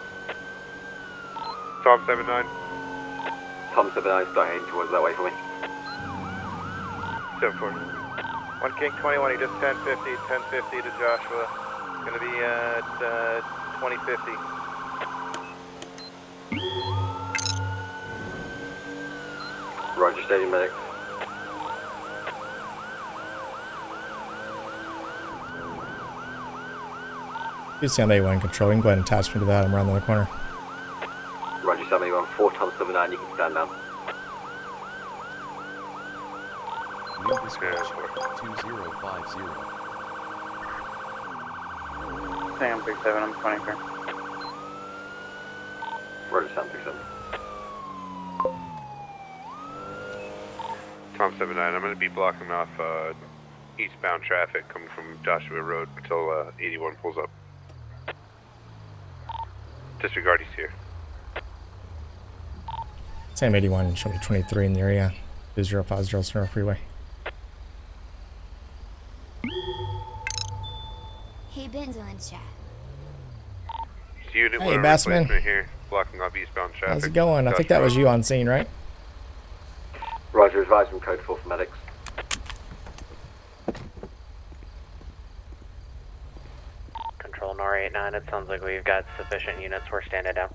Tom 79. Tom 79, start heading towards that way for me. 7-4. 1 King 21, he just 1050, 1050 to Joshua. It's going to be at 2050. Roger, steady medics. You see I'm A1 control. You can go ahead and attach me to that. I'm around the corner. Roger, 71, 4 Tom 79, you can stand down. New dispatch 2050. Sam 37, I'm 23. Roger, Sam 37. Tom 79, I'm going to be blocking off eastbound traffic coming from Joshua Road until 81 pulls up. Disregard, he's here. Sam 81, show me 23 in the area. 2050 Sonora Freeway. Hey, Benzolin's chat. Unit Hey, 1 Bassman. replacement here, blocking off eastbound traffic. How's it going? I think that was you on scene, right? Roger, advisement code 4 for medics. Control NOR 89, it sounds like we've got sufficient units. We're standing down.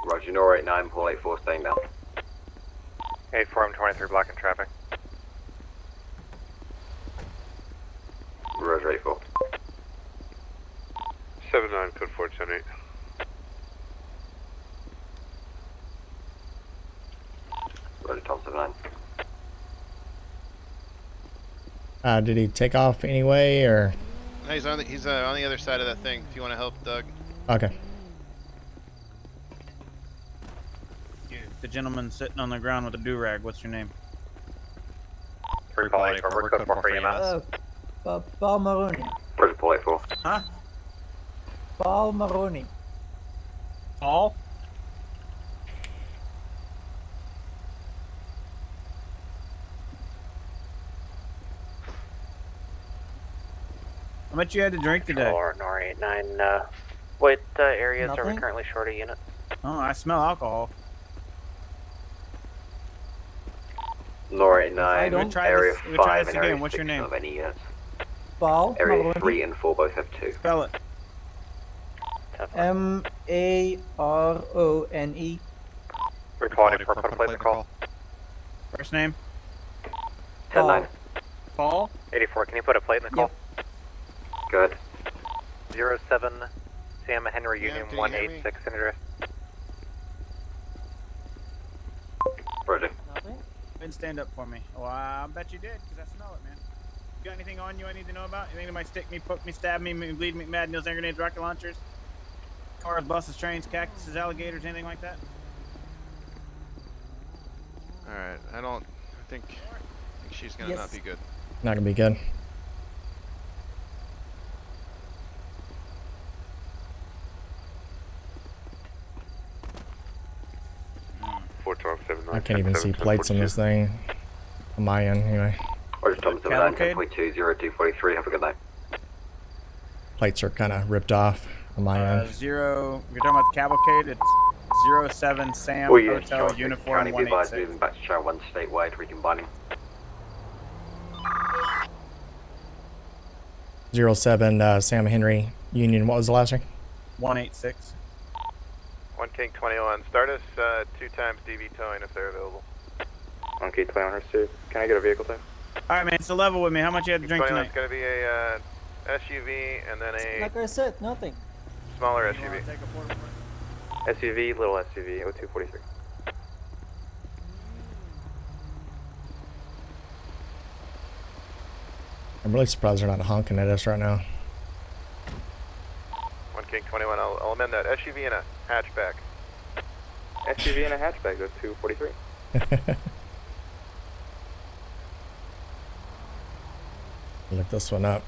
Roger, NOR 89, Paul 84, staying down. 84, I'm 23, blocking traffic. Roger, 84. 79, code 478. Roger, Tom 79. Did he take off anyway, or? No, he's on the other side of that thing. If you want to help, Doug. Okay. The gentleman sitting on the ground with a do-rag, what's your name? Paul 84, we're code 4 for EMS. Paul Maroney. Roger, Paul 84. Huh? Paul Maroney. Paul? How much you had to drink today? Control NOR 89, what areas are we Nothing? currently short of units? Oh, I smell alcohol. NOR I 89, don't- area We'll try 5 this and area again. What's your 6 name? of any units. Paul Area Maroney. 3 and 4 both have 2. Spell it. Marone. Recall 84, put a plate in the call. First name? 10-9. Paul? 84, can you put a plate in the call? Good. 07 Sam Henry Yeah, Union can you hear me? 186 in address. Roger. Didn't stand up for me. Well, I bet you did, because I smell it, man. You got anything on you I need to know about? You think they might stick me, poke me, stab me, bleed me, mad needles, hand grenades, rocket launchers? Cars, buses, trains, cactuses, alligators, anything like that? Alright, I think she's gonna not be good. Not gonna be good. I can't even see plates on this thing. On my end, anyway. Roger, Tom 79, 10.2, 0243, have a good night. Plates are kind of ripped off on my end. You're talking about the cavalcade, it's 07 Sam Well, yes, Hotel Charles, Uniform County, be advised 186. moving back to Channel 1 statewide, recombining. 07 Sam Henry Union. What was the last name? 186. 1 King 21, start us 2 times DV towing if they're available. 1 King 21 received. Can I get a vehicle type? Alright, man, so level with me. How much you had to drink 21 tonight? is going to be a SUV and then a Like I said, nothing. smaller SUV. SUV, little SUV, 0243. I'm really surprised they're not honking at us right now. 1 King 21, I'll amend that. SUV and a hatchback. SUV and a hatchback, that's 243. Look this one up.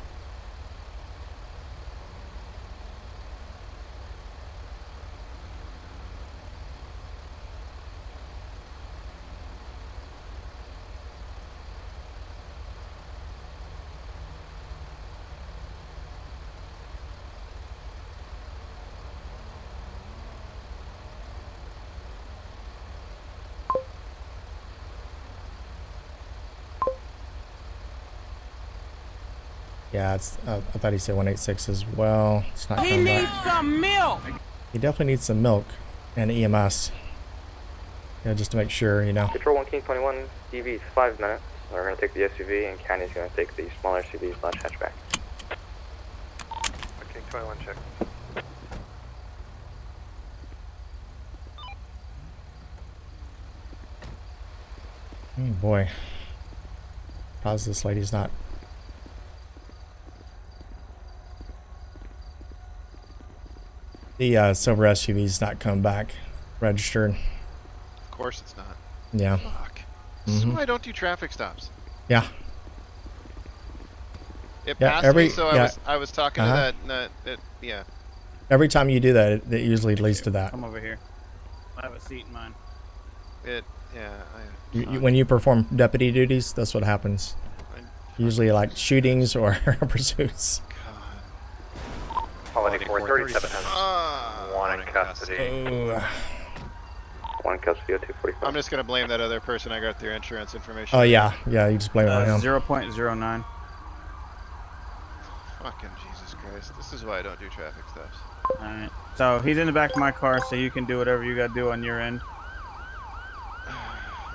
Yeah, it's. I thought he said 186 as well. It's not coming back. some milk. He definitely needs some milk and EMS. Yeah, just to make sure, you know. Control 1 King 21, DV 5 minutes. We're going to take the SUV, and County's going to take the smaller SUV / hatchback. 1 King 21, check. Oh boy. How's this lady's not? The silver SUV's not come back registered. Of course it's not. Yeah. Fuck. This is why I don't do traffic stops. Yeah. It Yeah, passed every- me, so yeah. I was talking to that. Yeah. Every time you do that, it usually leads to that. Come over here. I have a seat in mine. When you perform deputy duties, that's what happens. Usually like shootings or pursuits. Holiday 437 has 1 in custody. Oh. 1 custody, 245. I'm just gonna blame that other person I got their insurance information. Oh yeah, yeah. You just blame it on him. 0.09. Fucking Jesus Christ! This is why I don't do traffic stops. All right. So he's in the back of my car, so you can do whatever you gotta do on your end.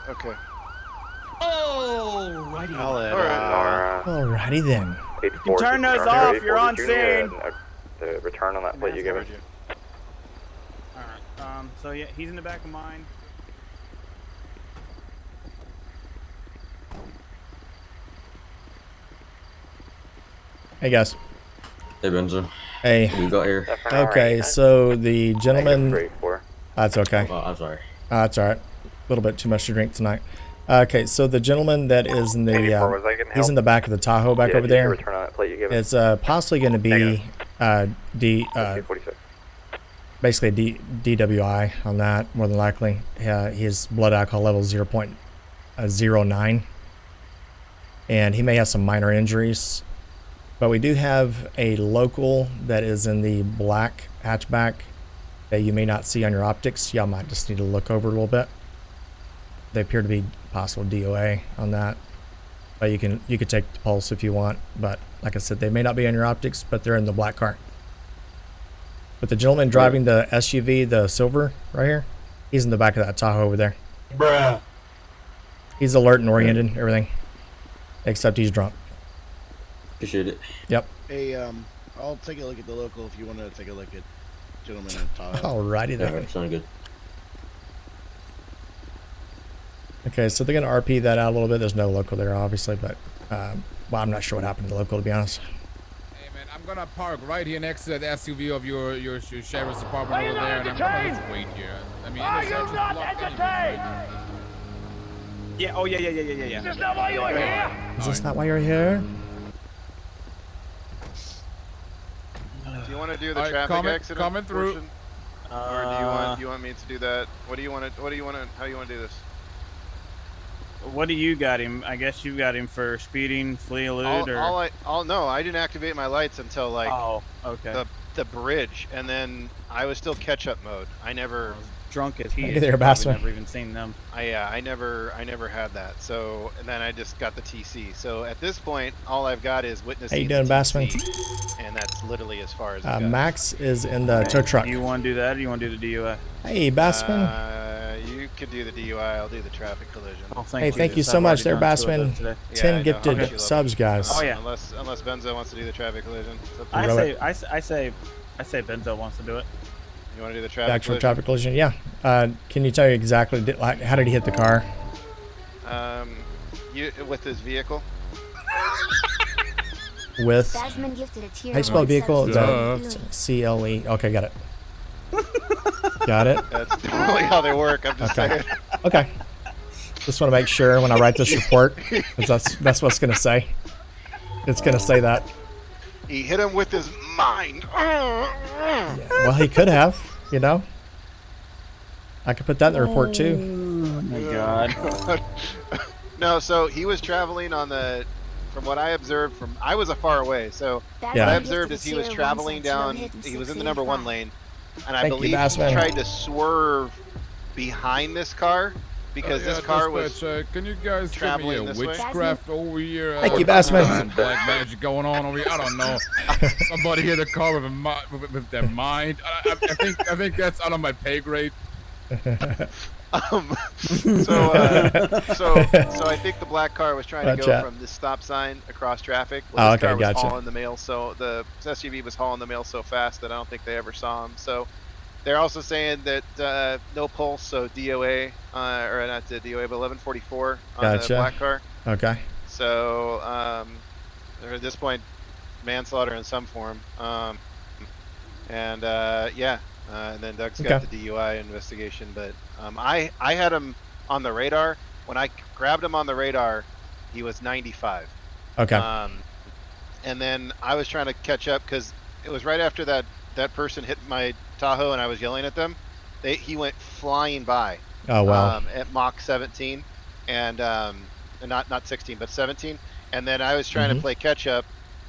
Okay. Alrighty. Alrighty then. You can turn those off. You're on scene. The return on that plate you gave us. All right. So yeah, he's in the back of mine. Hey guys. Hey Benzo. Hey. What we got here? Okay, so the gentleman. That's okay. Oh, I'm sorry. That's alright. A little bit too much to drink tonight. Okay, so the gentleman that is in the he's in the back of the Tahoe back over there. It's possibly going to be basically a DWI on that, more than likely. His blood alcohol level is 0.09, and he may have some minor injuries. But we do have a local that is in the black hatchback that you may not see on your optics. Y'all might just need to look over a little bit. They appear to be possible DOA on that, but you could take the pulse if you want. But like I said, they may not be on your optics, but they're in the black car. But the gentleman driving the SUV, the silver right here, he's in the back of that Tahoe over there. Bruh. He's alert and oriented, everything, except he's drunk. Appreciate it. Yep. Hey, I'll take a look at the local if you want to take a look at gentleman in Tahoe. Alrighty then. Yeah, sounds good. Okay, so they're gonna RP that out a little bit. There's no local there, obviously, but well, I'm not sure what happened to the local, to be honest. Hey man, I'm gonna park right here next to the SUV of your sheriff's department over there, and I'm gonna just wait here. I mean, the search is blocked anyway. Yeah. Oh yeah. Is this not why you are here? Is this not why you're here? Do you want to do the traffic accident coming through. portion? Or do you want me to do that? What do you want to? How do you want to do this? What do you got him? I guess you got him for speeding, flee, elude, or... No, I didn't activate my lights until like the bridge, and then I was still catch-up mode. I never drunk as he Hey is. there, I've Bassman. never even seen them. I never had that. So and then I just got the TC. So at this point, all I've got is witnessing. How you doing, the Bassman? TC, and that's literally as far as it goes. Max is in the tow truck. Do you want to do that, or do you want to do the DUI? Hey, Bassman. You could do the DUI. I'll do the traffic collision. Oh, Hey, thank you so much there, Bassman. 10 gifted subs, guys. Oh yeah. Unless Benzo wants to do the traffic collision. It's up to you. I say Benzo wants to do it. You want to do the The traffic actual collision? traffic collision, yeah. Can you tell you exactly, like, how did he hit the car? With his vehicle. With Basman gifted a tier how you spell one vehicle? subs. Is that CLE? Okay, got it. Got it. That's totally how they work. I'm just saying. Okay. Just want to make sure when I write this report, 'cause that's what it's gonna say. It's gonna say that. He hit him with his mind. Well, he could have, you know. I could put that in the report too. Oh my god. No, so he was traveling on the, from what I observed I was a far away, so Yeah. what I observed is he was traveling down, he was in the number 1 lane, and I Thank you, believe he Bassman. tried to swerve behind this car, because this car was can you guys give me traveling a this way. witchcraft over here? Thank you, Bassman. Some black magic going on over here. I don't know. Somebody hit a car with their mind. I think that's out of my pay grade. So I think the black car was trying to go from the stop sign across traffic. Well, this car was hauling the mail, so the SUV was hauling the mail so fast that I don't think they ever saw him. So they're also saying that no pulse, so DOA, or not the DOA, but 1144 on the black car. Okay. So at this point, manslaughter in some form. And then Doug's got the DUI investigation, but I had him on the radar. When I grabbed him on the radar, he was 95. Okay. And then I was trying to catch up because it was right after that person hit my Tahoe and I was yelling at them. He went flying by. Oh wow. At Mach 17 and not 16 but 17. And then I was trying to play catch up,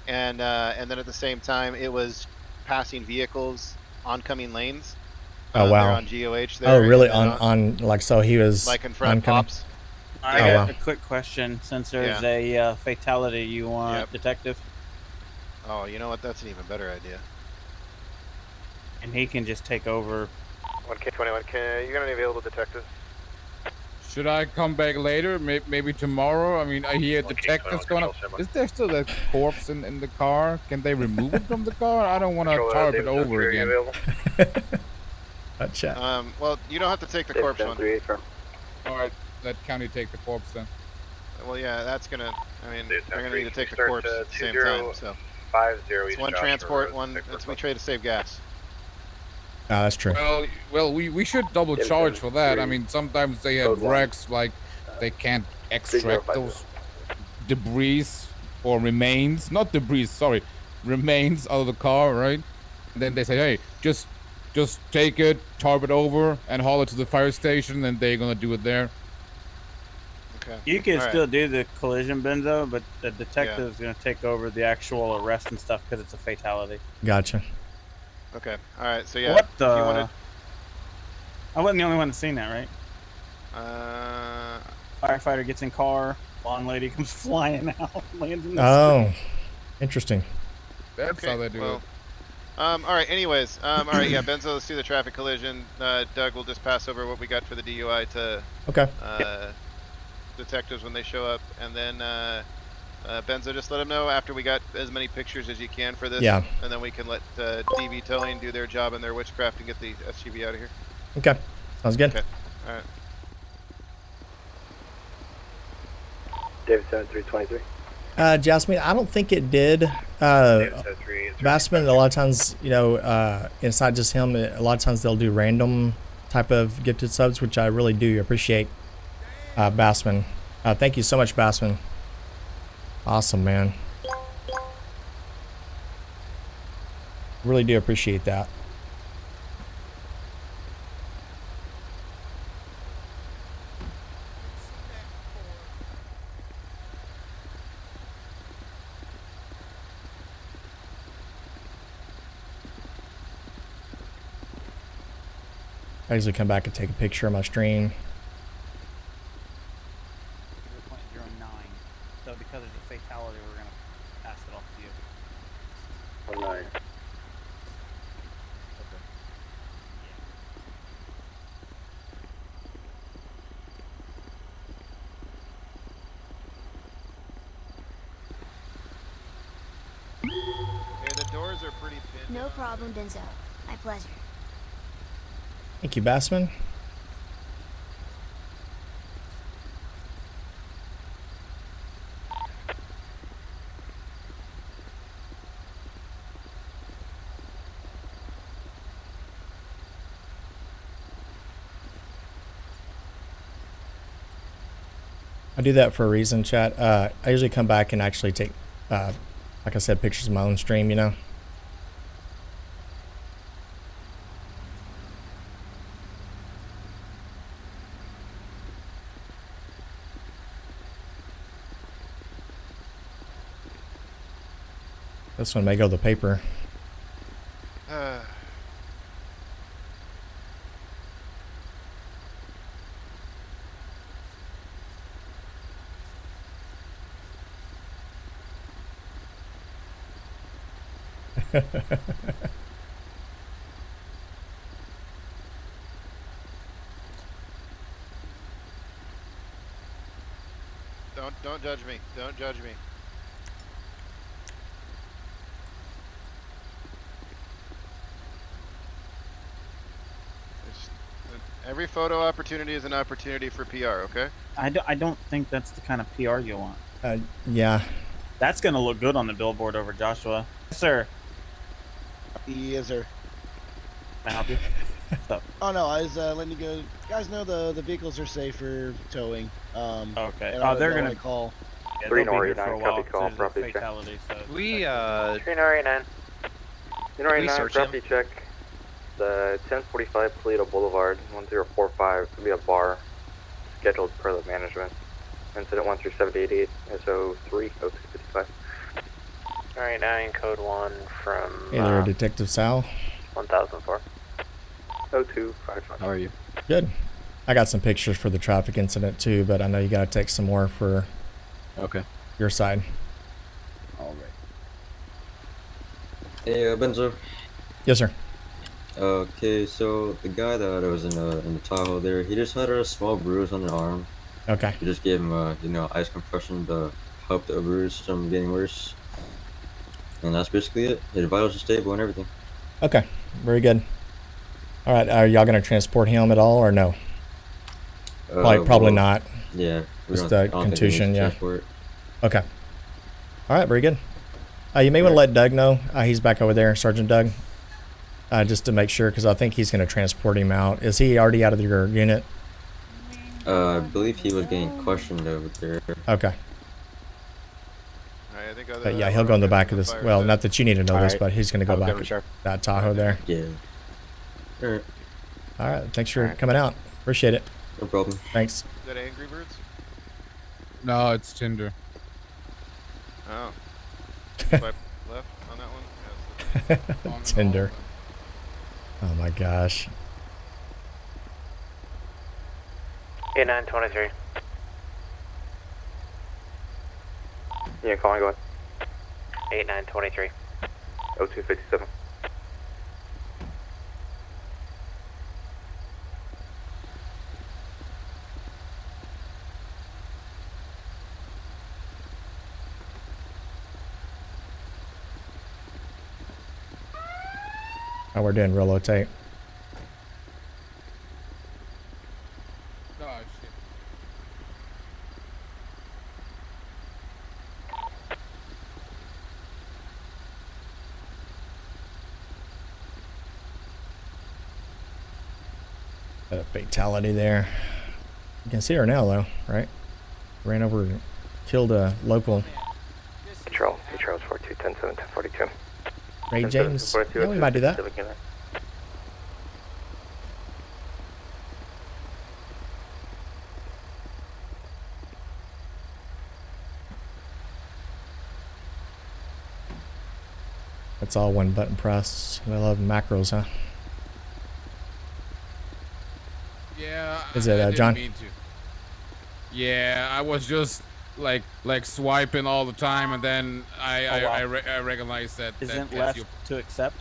and then at the same time it was passing vehicles, oncoming lanes. Oh wow. On GOH there. Oh really? On like, so he was like in front of Pops. I got a quick question. Since there's a fatality, you want detective? Oh, you know what? That's an even better idea. And he can just take over. 1K21, you got any available detectives? Should I come back later? Maybe tomorrow? I mean, I hear detectives going up. Is there still a corpse in the car? Can they remove it from the car? I don't want to tarp it over again. Gotcha. Well, you don't have to take the corpse one. Alright, let county take the corpse then. Well, yeah, that's gonna, I mean, they're gonna need to take the corpse at the same time, so. 50 it's one transport, we trade to save gas. Oh, that's true. Well, we should double charge for that. I mean, sometimes they have wrecks, like they can't extract those debris or remains, not debris, sorry, remains out of the car, right? And then they say, hey, just take it, tarp it over, and haul it to the fire station, and they're gonna do it there. Okay. You can still do the collision, Benzo, but the detective is gonna take over the actual arrest and stuff because it's a fatality. Gotcha. Okay. All right. So yeah. What the? If you wanted... I wasn't the only one that's seen that, right? Firefighter gets in car, blonde lady comes flying out, lands in the street. Interesting. That's how they do it. All right. Anyways, all right. Yeah, Benzo, let's do the traffic collision. Doug will just pass over what we got for the DUI to detectives when they show up, and then Benzo, just let them know after we got as many pictures as you can for this. Yeah. And then we can let DV Towing do their job and their witchcraft and get the SUV out of here. Okay. Sounds good. Okay. All right. David 7323. Jasmine, I don't think it did. Bassman, a lot of times, you know, it's not just him. A lot of times they'll do random type of gifted subs, which I really do appreciate. Bassman. Thank you so much, Bassman. Awesome, man. Really do appreciate that. I usually come back and take a picture of my stream. 0.09. So because it's a fatality, we're gonna pass it off to you. 19. Okay, the doors are pretty thin. No problem, Benzo. My pleasure. Thank you, Bassman. I do that for a reason, chat. I usually come back and actually take like I said, pictures of my own stream, you know. This one may go to the paper. Don't judge me. Don't judge me. Every photo opportunity is an opportunity for PR, okay? I don't think that's the kind of PR you want. Yeah. That's gonna look good on the billboard over Joshua. Yes, sir. Yes, sir. Can I help you? What's up? Oh no, I was letting you go. You guys know the vehicles are safe for towing. Okay. and Oh, I they're wanna gonna call. Yeah, they'll be here for a while. Call, there's a fatality, so We, 3989. 3989, property check. The 1045 Toledo Boulevard, 1045, could be a bar scheduled per the management. Incident 1 through 788, SO 3, 0255. 39, code 1 from Hey there, Detective Sal. 1004. 0255. How are you? Good. I got some pictures for the traffic incident too, but I know you got to take some more for your side. All right. Hey, Benzo. Yes, sir. Okay, so the guy that was in the Tahoe there, he just had a small bruise on the arm. Okay. We just gave him ice compression to help the bruise from getting worse. And that's basically it. His vitals are stable and everything. Okay, very good. All right, are y'all gonna transport him at all or no? Probably well, not. Yeah. Just a contusion, yeah. Transport. Okay. All right, very good. You may want to let Doug know. He's back over there, Sergeant Doug. Just to make sure, because I think he's going to transport him out. Is he already out of your unit? I believe he was getting questioned over there. Okay. Alright, I think But yeah, he'll go in the back of this. Well, not that you need to know this, but he's going to go back to that Tahoe there. Yeah. All right. All right. Thanks for coming out. Appreciate it. No problem. Thanks. Is that Angry Birds? No, it's Tinder. Oh. Swipe left on that one? Yes. Tinder. Oh my gosh. 8923. Yeah, calling, go ahead. 8923. 0257. Oh, we're doing Rolo tape. Oh, shit. A fatality there. You can see her now, though, right? Ran over and killed a local. Patrol 4210 1042. Ray James. Yeah, we might do that. That's all one button press. I love macros, huh? Yeah. Is it, I didn't John? mean to. Yeah, I was just like swiping all the time, and then I recognized that. Isn't that left you... to accept?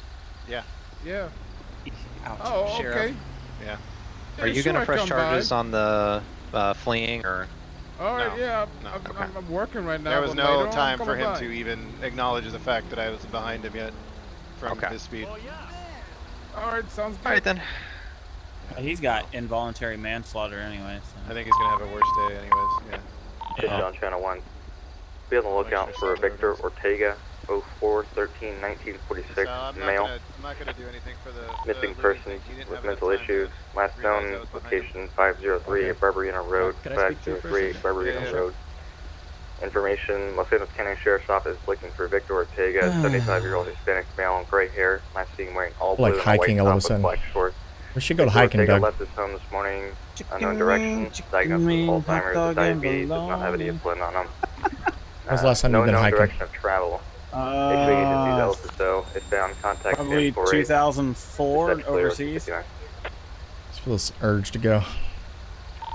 Yeah. Yeah. Ouch. Oh, okay. Yeah. Are you gonna press charges on the fleeing or? All right, No. yeah, No. I'm working right now. There was but no later on, time I'm for coming him back. to even acknowledge the fact that I was behind him yet from his speed. All right, sounds good. All right then. He's got involuntary manslaughter anyway. So. I think he's gonna have a worse day anyways. Yeah. Good on channel 1. Be on the lookout for Victor Ortega, 0413 1946, male. I'm not gonna do anything for the Missing looting person thing. He didn't with have enough mental time to issues. Last realize I known was behind him. location 503 Barberina Road, Can I speak to you for a 503 second? Barberina Yeah. Road. Information, Los Angeles County Sheriff's Office is looking for Victor Ortega, 75-year-old Hispanic male, gray hair, last seen wearing all blue Like and a hiking white all of top a with sudden. black shorts. We should go Victor hiking, Ortega Doug. left his home this morning, unknown direction, diagnosed with Alzheimer's and diabetes, does not have any insulin on him. When's the last time no you've been known hiking? direction of travel. Issuing agencies El Paso, if found, contact Probably 1048. 2004 Dispatch clear, overseas. 59. Just feel this urge to go.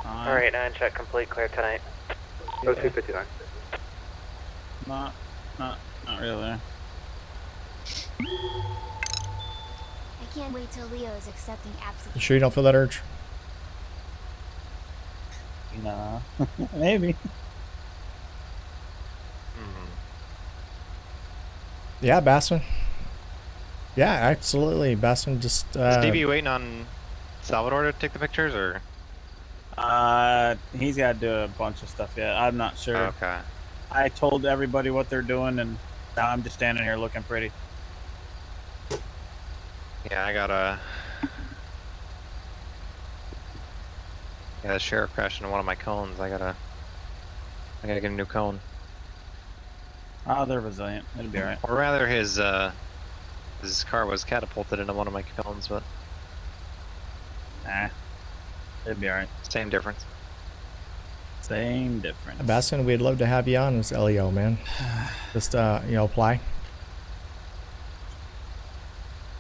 Alright, 9 check complete, clear tonight. 0259. Not really. I can't wait till Leo is accepting absence. You sure you don't feel that urge? Nah, maybe. Yeah, Bassman. Yeah, absolutely, Bassman. Just Is DB waiting on Salvador to take the pictures, or? He's got to do a bunch of stuff yet. I'm not sure. Okay. I told everybody what they're doing, and now I'm just standing here looking pretty. Yeah, I gotta. Yeah, the sheriff crashed into one of my cones. I gotta get a new cone. Oh, they're resilient. It'll be alright. Or rather, his car was catapulted into one of my cones, but. Nah. It'll be alright. Same difference. Same difference. Bassman, we'd love to have you on as LEO, man. Just apply.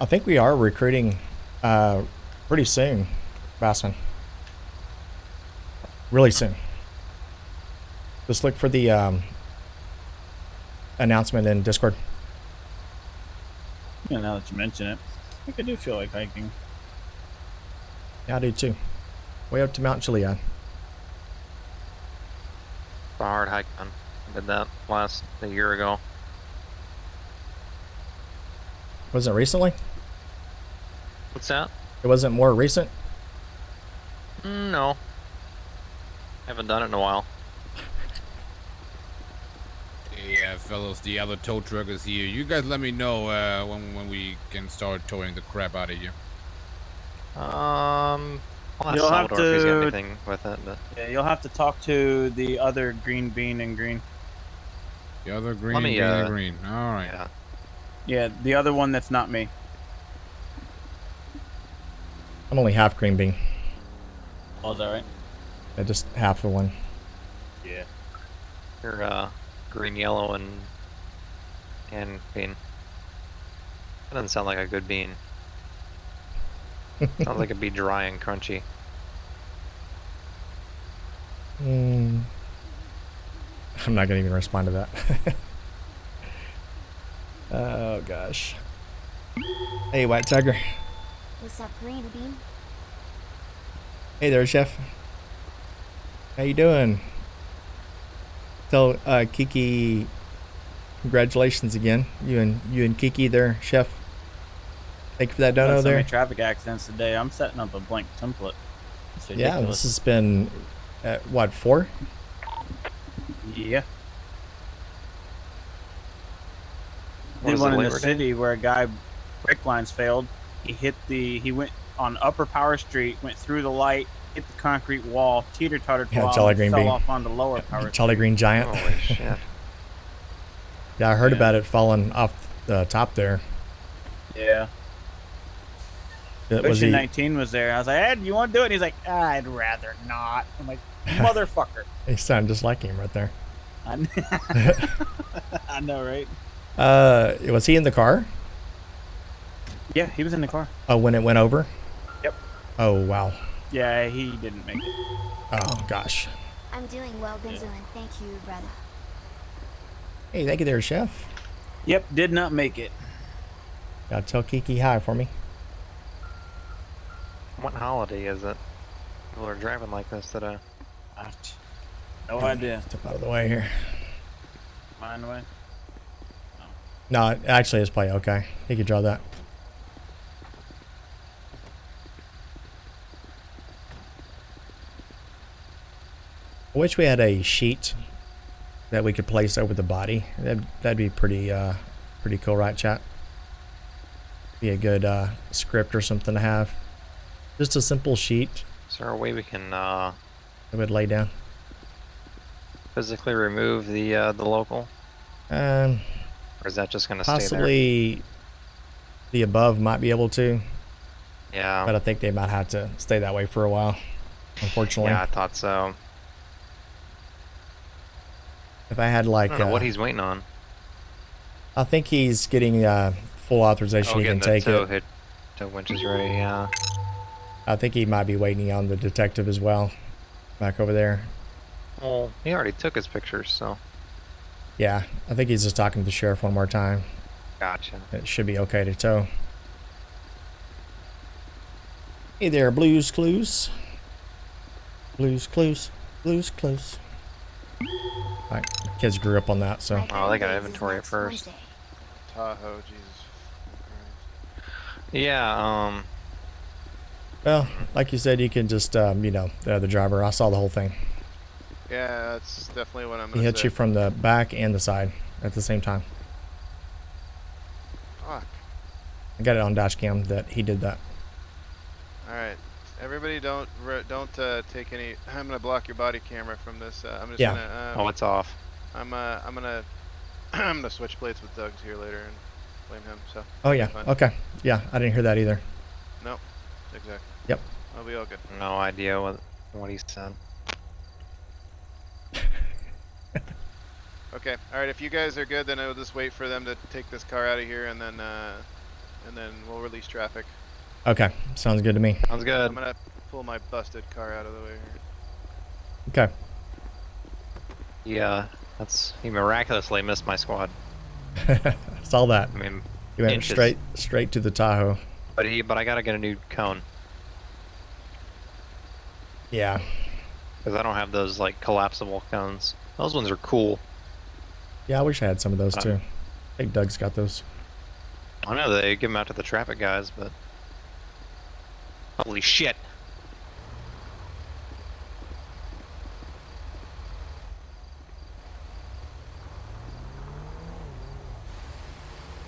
I think we are recruiting pretty soon, Bassman. Really soon. Just look for the announcement in Discord. Yeah, now that you mention it, I think I do feel like hiking. Yeah, I do too. Way up to Mount Chiliad. A hard hike on. Did that a year ago. Was it recently? What's that? It wasn't more recent? No. Haven't done it in a while. Yeah, fellas, the other tow truck is here. You guys let me know when we can start towing the crap out of you. You'll have Salvador if he's got to. anything with it, but. Yeah, you'll have to talk to the other green bean and green. The other green, Let me, bean and green. All right. Yeah. Yeah, the other one that's not me. I'm only half green bean. Oh, is that right? Yeah, just half the one. Yeah. You're green, yellow, and bean. That doesn't sound like a good bean. Sounds like it'd be dry and crunchy. I'm not gonna even respond to that. Oh gosh. Hey, White Tiger. What's up, green bean? Hey there, Chef. How you doing? Tell Kiki congratulations again. You and Kiki there, Chef. Thank you for that dono So there. many traffic accidents today. I'm setting up a blank template. It's Yeah, ridiculous. this has been what, 4? Yeah. What Did is one it, in the Labor Day? city where a guy brake lines failed. He went on Upper Power Street, went through the light, hit the concrete wall, teeter-tottered for a Yeah, while, Jolly and Green fell Bean. off onto Lower Power Jolly Street. Green Giant. Holy shit. Yeah, I heard about it falling off the top there. Yeah. Was Ocean he? 19 was there. I was like, Ed, you want to do it? And he's like, I'd rather not. I'm like, motherfucker. He sounded just like him right there. I know, right? Was he in the car? Yeah, he was in the car. Oh, when it went over? Yep. Oh, wow. Yeah, he didn't make it. Oh, gosh. I'm doing well, Benzo, and thank you, brother. Hey, thank you there, Chef. Yep, did not make it. Gotta tell Kiki hi for me. What holiday is it? People are driving like this today. No idea. Step out of the way here. Mind the way. No, actually, it's probably okay. He could draw that. I wish we had a sheet that we could place over the body. That'd be pretty cool, right, chat? Be a good script or something to have. Just a simple sheet. Is there a way we can that would lay down. physically remove the local? Um, Or is that just gonna stay there? possibly the above might be able to, Yeah. but I think they might have to stay that way for a while, unfortunately. Yeah, I thought so. If I had like, I don't know what he's waiting on. I think he's getting full authorization. Oh, He can getting the take tow it. tow winch is ready. Yeah. I think he might be waiting on the detective as well, back over there. Well, he already took his pictures, so. Yeah, I think he's just talking to the sheriff one more time. Gotcha. It should be okay to tow. Hey there, Blues Clues. Blues Clues. Blues Clues. Alright, kids grew up on that, so. Oh, they got inventory at first. Tahoe, Jesus. Yeah, Well, like you said, you can just, you know, the driver. I saw the whole thing. Yeah, that's definitely what I'm He gonna hit say. you from the back and the side at the same time. Fuck. I got it on dash cam that he did that. Alright. Everybody don't take any. I'm gonna block your body camera from this. I'm just Yeah. gonna. oh, it's off. I'm gonna I'm gonna switch plates with Doug's here later and blame him. So. Oh it'll be yeah. fine. Okay. Yeah, I didn't hear that either. Nope. Exactly. Yep. I'll be all good. No idea what he said. Okay. All right. If you guys are good, then I'll just wait for them to take this car out of here, and then we'll release traffic. Okay. Sounds good to me. Sounds good. I'm gonna pull my busted car out of the way here. Okay. Yeah, he miraculously missed my squad. Saw that. I mean, You went inches. straight to the Tahoe. But I gotta get a new cone. Yeah. Because I don't have those like collapsible cones. Those ones are cool. Yeah, I wish I had some of those too. I think Doug's got those. I know they give them out to the traffic guys, but holy shit!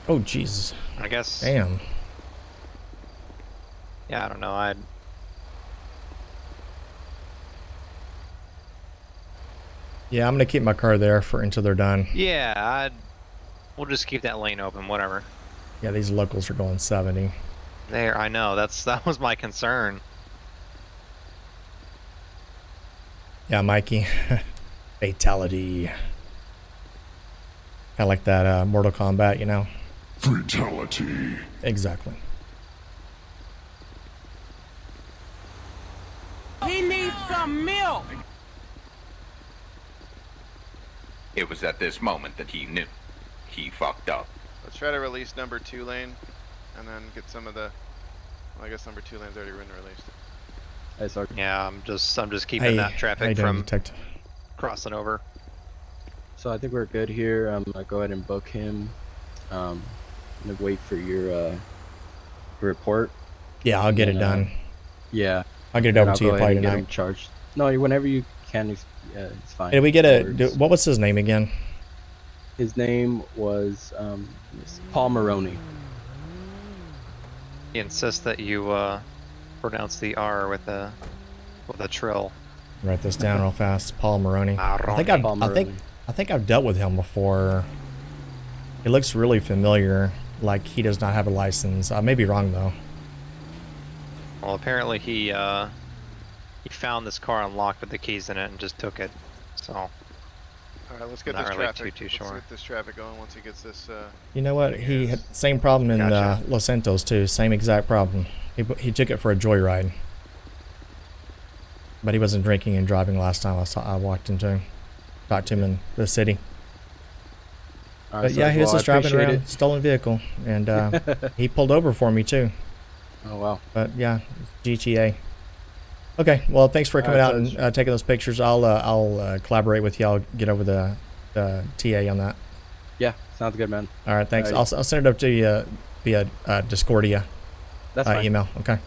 Oh Jesus. I guess. Damn. Yeah, I don't know. Yeah, I'm gonna keep my car there until they're done. Yeah, we'll just keep that lane open. Whatever. Yeah, these locals are going 70. There, I know. That was my concern. Yeah, Mikey. Fatality. Kind of like that Mortal Kombat, you know? Fatality. Exactly. He needs some milk. It was at this moment that he knew. He fucked up. Let's try to release number 2 lane, and then get some of the. Well, I guess number 2 lane's already been released. Hey, sorry. Yeah, I'm just keeping that traffic from crossing over. So I think we're good here. I'm gonna go ahead and book him. I'm gonna wait for your report. Yeah, I'll get it done. Yeah. I'll get it over to you probably Get him tonight. charged. No, whenever you can. It's fine. Hey, did we get what was his name again? His name was Paul Maroney. He insists that you pronounce the R with a trill. Write this down real fast. Paul Maroney. I think I've dealt with him before. He looks really familiar. Like he does not have a license. I may be wrong though. Well, apparently he found this car unlocked with the keys in it and just took it. So. All right, let's get Not this really traffic. too Let's sure. get this traffic going once he gets this. You know what? He had same problem in Gotcha. Los Santos too. Same exact problem. He took it for a joyride. But he wasn't drinking and driving last time I walked into him. Talked to him in the city. All right, But so, yeah, he was well, I just driving appreciate around it. stolen vehicle, and he pulled over for me too. Oh wow. But yeah, GTA. Okay, well, thanks for coming out Alright, and taking those pictures. I'll collaborate with you. I'll get over the TA on that. Yeah, sounds good, man. All right, thanks. Alrighty. I'll send it up to you via Discordia. That's fine. Email. Okay.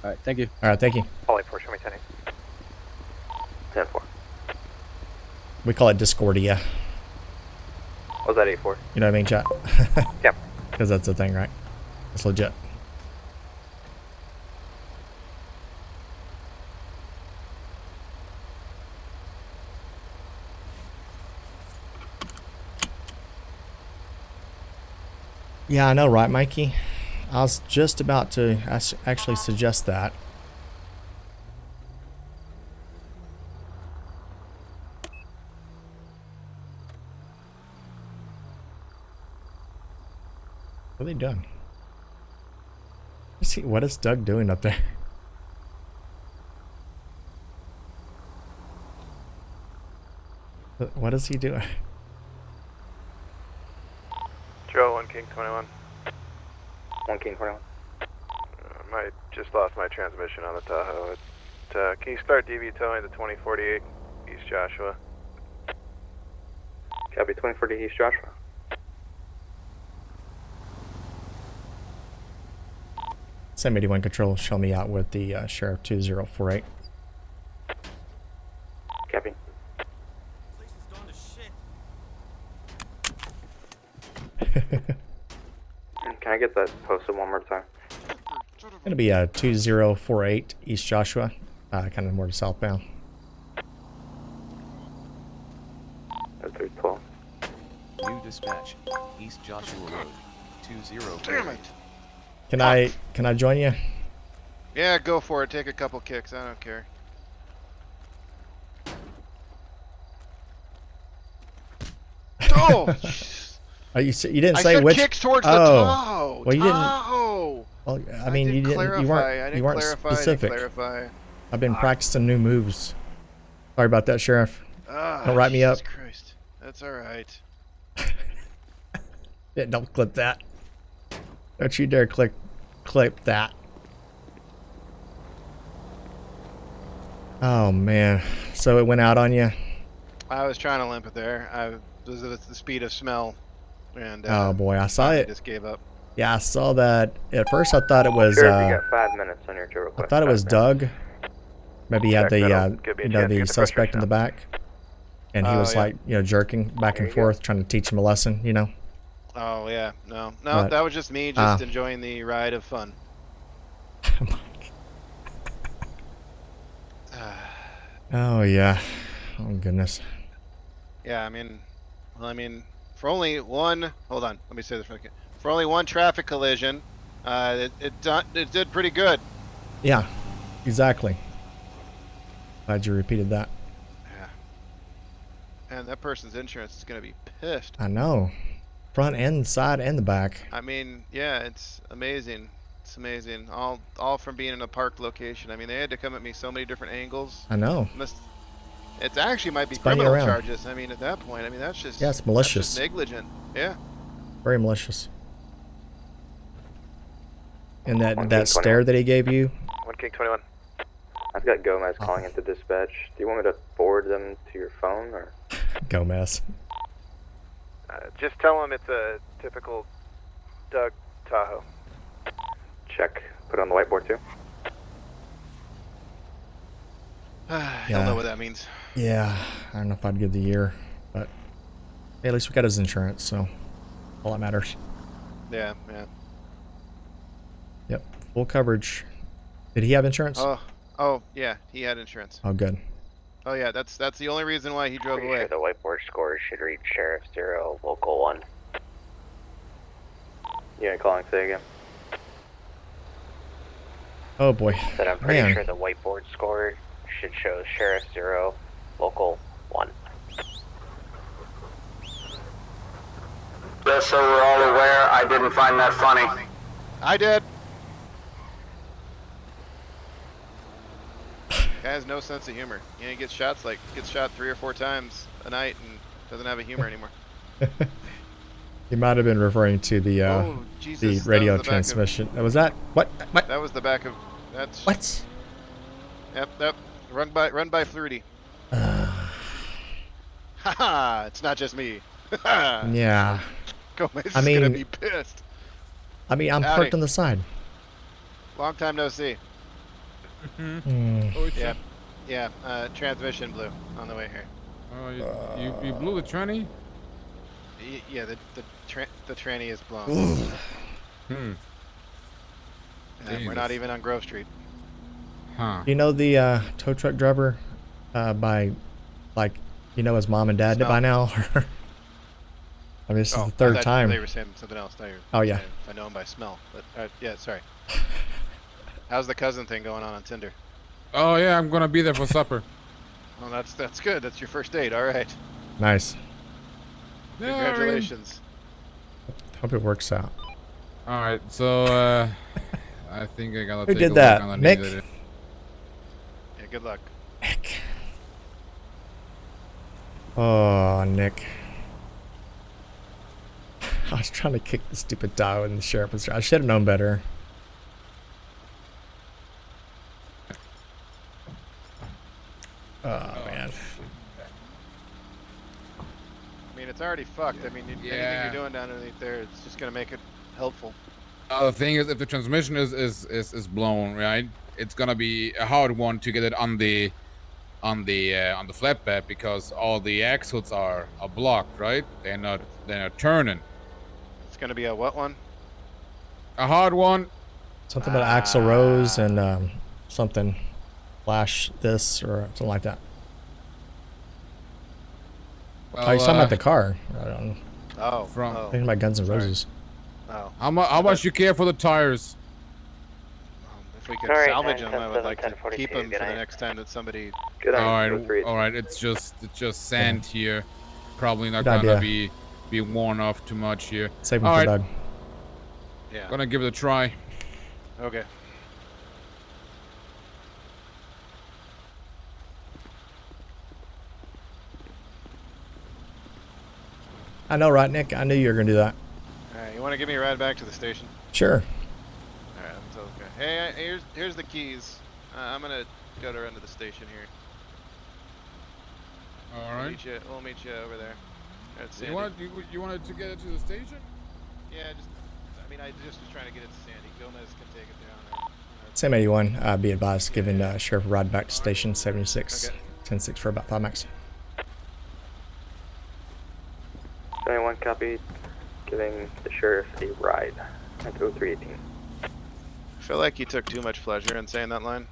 All right, thank you. All right, thank you. Poly 4, show me 10 10-4. We call it Discordia. What was that 8-4? You know what I mean, chat? Yep. Because that's the thing, right? It's legit. Yeah, I know, right, Mikey? I was just about to actually suggest that. What are they doing? What is Doug doing up there? What is he doing? Joe, 1 King 21. 1 King 21. I just lost my transmission on the Tahoe. Can you start DV towing to 2048 East Joshua? Copy 2040 East Joshua. Send 81 Control, show me out with the Sheriff 2048. Copy. Can I get that posted one more time? Gonna be 2048 East Joshua, kind of more to southbound. 312. New dispatch, East Joshua Road, 20. Damn it! Can I join you? Yeah, go for it. Take a couple kicks. I don't care. Oh! Oh, you didn't I say said which. kicks towards the Tahoe. Well, you didn't. Tahoe. Well, I mean, you didn't. You weren't specific. Clarify. I've been practicing new moves. Sorry about that, Sheriff. Don't write me up. Jesus Christ. That's all right. Yeah, don't clip that. Don't you dare clip that. Oh man, so it went out on you. I was trying to limp it there. I was at the speed of smell, and Oh boy, I saw it. Just gave up. Yeah, I saw that. At first, I thought it was. Sheriff, you got 5 minutes on your tour request. I thought it was Doug. Maybe he had the the to suspect in the back, and he was like jerking back and forth, trying to teach him a lesson. Oh yeah, no, But, that was just me, just enjoying the ride of fun. Oh yeah. Oh goodness. Yeah, I mean, for only one. Hold on, let me say this for a second. For only one traffic collision, it did pretty good. Yeah, exactly. Glad you repeated that. Yeah. And that person's insurance is gonna be pissed. I know. Front and side and the back. I mean, yeah, it's amazing. It's amazing. All from being in a parked location. I mean, they had to come at me so many different angles. I know. It actually might be Spun you criminal around. charges. I mean, at that point, I mean, that's just Yeah, it's malicious. That's just negligent. Yeah. Very malicious. And that stare that he gave you. 1 King 21. I've got Gomez calling into dispatch. Do you want me to forward them to your phone or? Gomez. Just tell him it's a typical Doug Tahoe. Check. Put it on the whiteboard too. I don't know what that means. Yeah, I don't know if I'd give the year, but hey, at least we got his insurance, so all that matters. Yeah, yeah. Yep, full coverage. Did he have insurance? Oh, yeah, he had insurance. Oh, good. Oh yeah, that's the only reason why he drove Pretty away. sure the whiteboard score should read Sheriff 0, Local 1. Yeah, calling. Say again. Oh boy. Said I'm pretty Man. sure the whiteboard score should show Sheriff 0, Local 1. Just so we're all aware, I didn't find that funny. I did. Guy has no sense of humor. He gets shot 3 or 4 times a night and doesn't have a humor anymore. He might have been referring to the Jesus, the radio that was the back of- transmission. Was that what? That was the back of that's What? Yep. Run by Flutie. Haha, it's not just me. Yeah. Gomez is I mean- gonna be pissed. I mean, I'm Howdy. parked on the side. Long time no see. Yeah, transmission blew on the way here. Oh, you blew the tranny? Yeah, the tranny is blown. Hmm. And we're not even on Grove Street. Huh. You know the tow truck driver by, like, his mom and dad Smell. by now? I mean, this is Oh, the third I thought time. They were saying something else. Now you're Oh, yeah. saying if I know him by smell. But yeah, sorry. How's the cousin thing going on Tinder? Oh yeah, I'm gonna be there for supper. Well, that's good. That's your first date. All right. Nice. Yeah, I mean- Congratulations. Hope it works out. All right, so I think I gotta Who take did a that? look on the Nick? needle. Yeah, good luck. Oh, Nick. I was trying to kick the stupid dial and the sheriff was. I should have known better. Oh, man. I mean, it's already fucked. I mean, anything Yeah. you're doing down underneath there, it's just gonna make it helpful. The thing is, if the transmission is blown, right, it's gonna be a hard one to get it on the flatbed because all the axles are blocked, right? They're not turning. It's gonna be a what one? A hard one. Something about Axel Rose and something. Flash this or something like that. Well, Oh, you're talking about the car. I don't know. Oh. Thinking about Guns N' Roses. Oh. How much you care for the tires? If we could Alright, salvage them, I 9, would like to 10, keep 42, them for good the night. next time that somebody. All right. It's just sand here. Probably not Good gonna idea. be worn off too much here. Save them All for right. Doug. Yeah. Gonna give it a try. Okay. I know, right, Nick? I knew you were going to do that. Alright, you want to give me a ride back to the station? Sure. Alright, that's okay. Hey, here's the keys. I'm gonna go to run to the station here. All right. We'll meet you over there. At Sandy. You wanted to get it to the station? Yeah, I mean, I just was trying to get it to Sandy. Gomez can take it down. Same 81. Be advised, giving Sheriff a ride back to station 76. Okay. 10-6 for about 5 max. 21 copy, giving the sheriff a ride at 0318. I feel like you took too much pleasure in saying that line.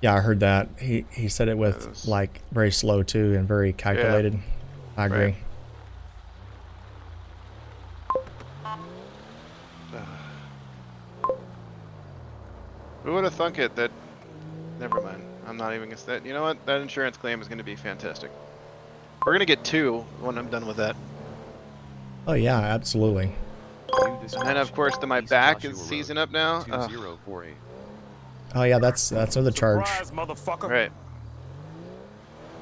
Yeah, I heard that. He said it with like very slow too and very calculated. I agree. Right. Who would have thunk it that? Never mind. I'm not even gonna say that. You know what? That insurance claim is gonna be fantastic. We're gonna get 2 when I'm done with that. Oh yeah, absolutely. And then of course, my back is seizing up now. 2048. Oh yeah, that's another charge. Motherfucker. Right.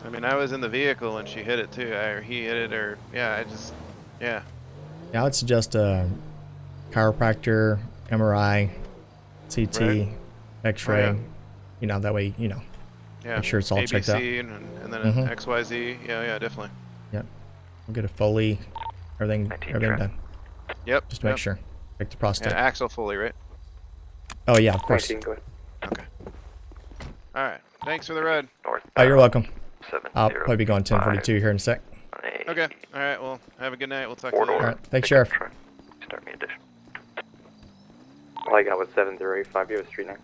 I mean, I was in the vehicle and she hit it too, or he hit it, or yeah, yeah. Yeah, I would suggest a chiropractor, MRI, CT, Right. X-ray. Oh, yeah. You know, that way, Yeah. make sure it's all ABC checked out. and then Mhm. an XYZ. Yeah, definitely. Yep. We'll get a Foley, everything done. Yep. Just to make sure. Check the prostate. Yeah, axle fully, right? Oh yeah, of course. 19, go ahead. Okay. All right. Thanks for the ride. Oh, you're welcome. I'll probably be going 1042 here in a sec. Okay. All right. Well, have a good night. We'll talk to you later. All right. Thanks, Sheriff. Start me addition. All I got was 7085, you was 39.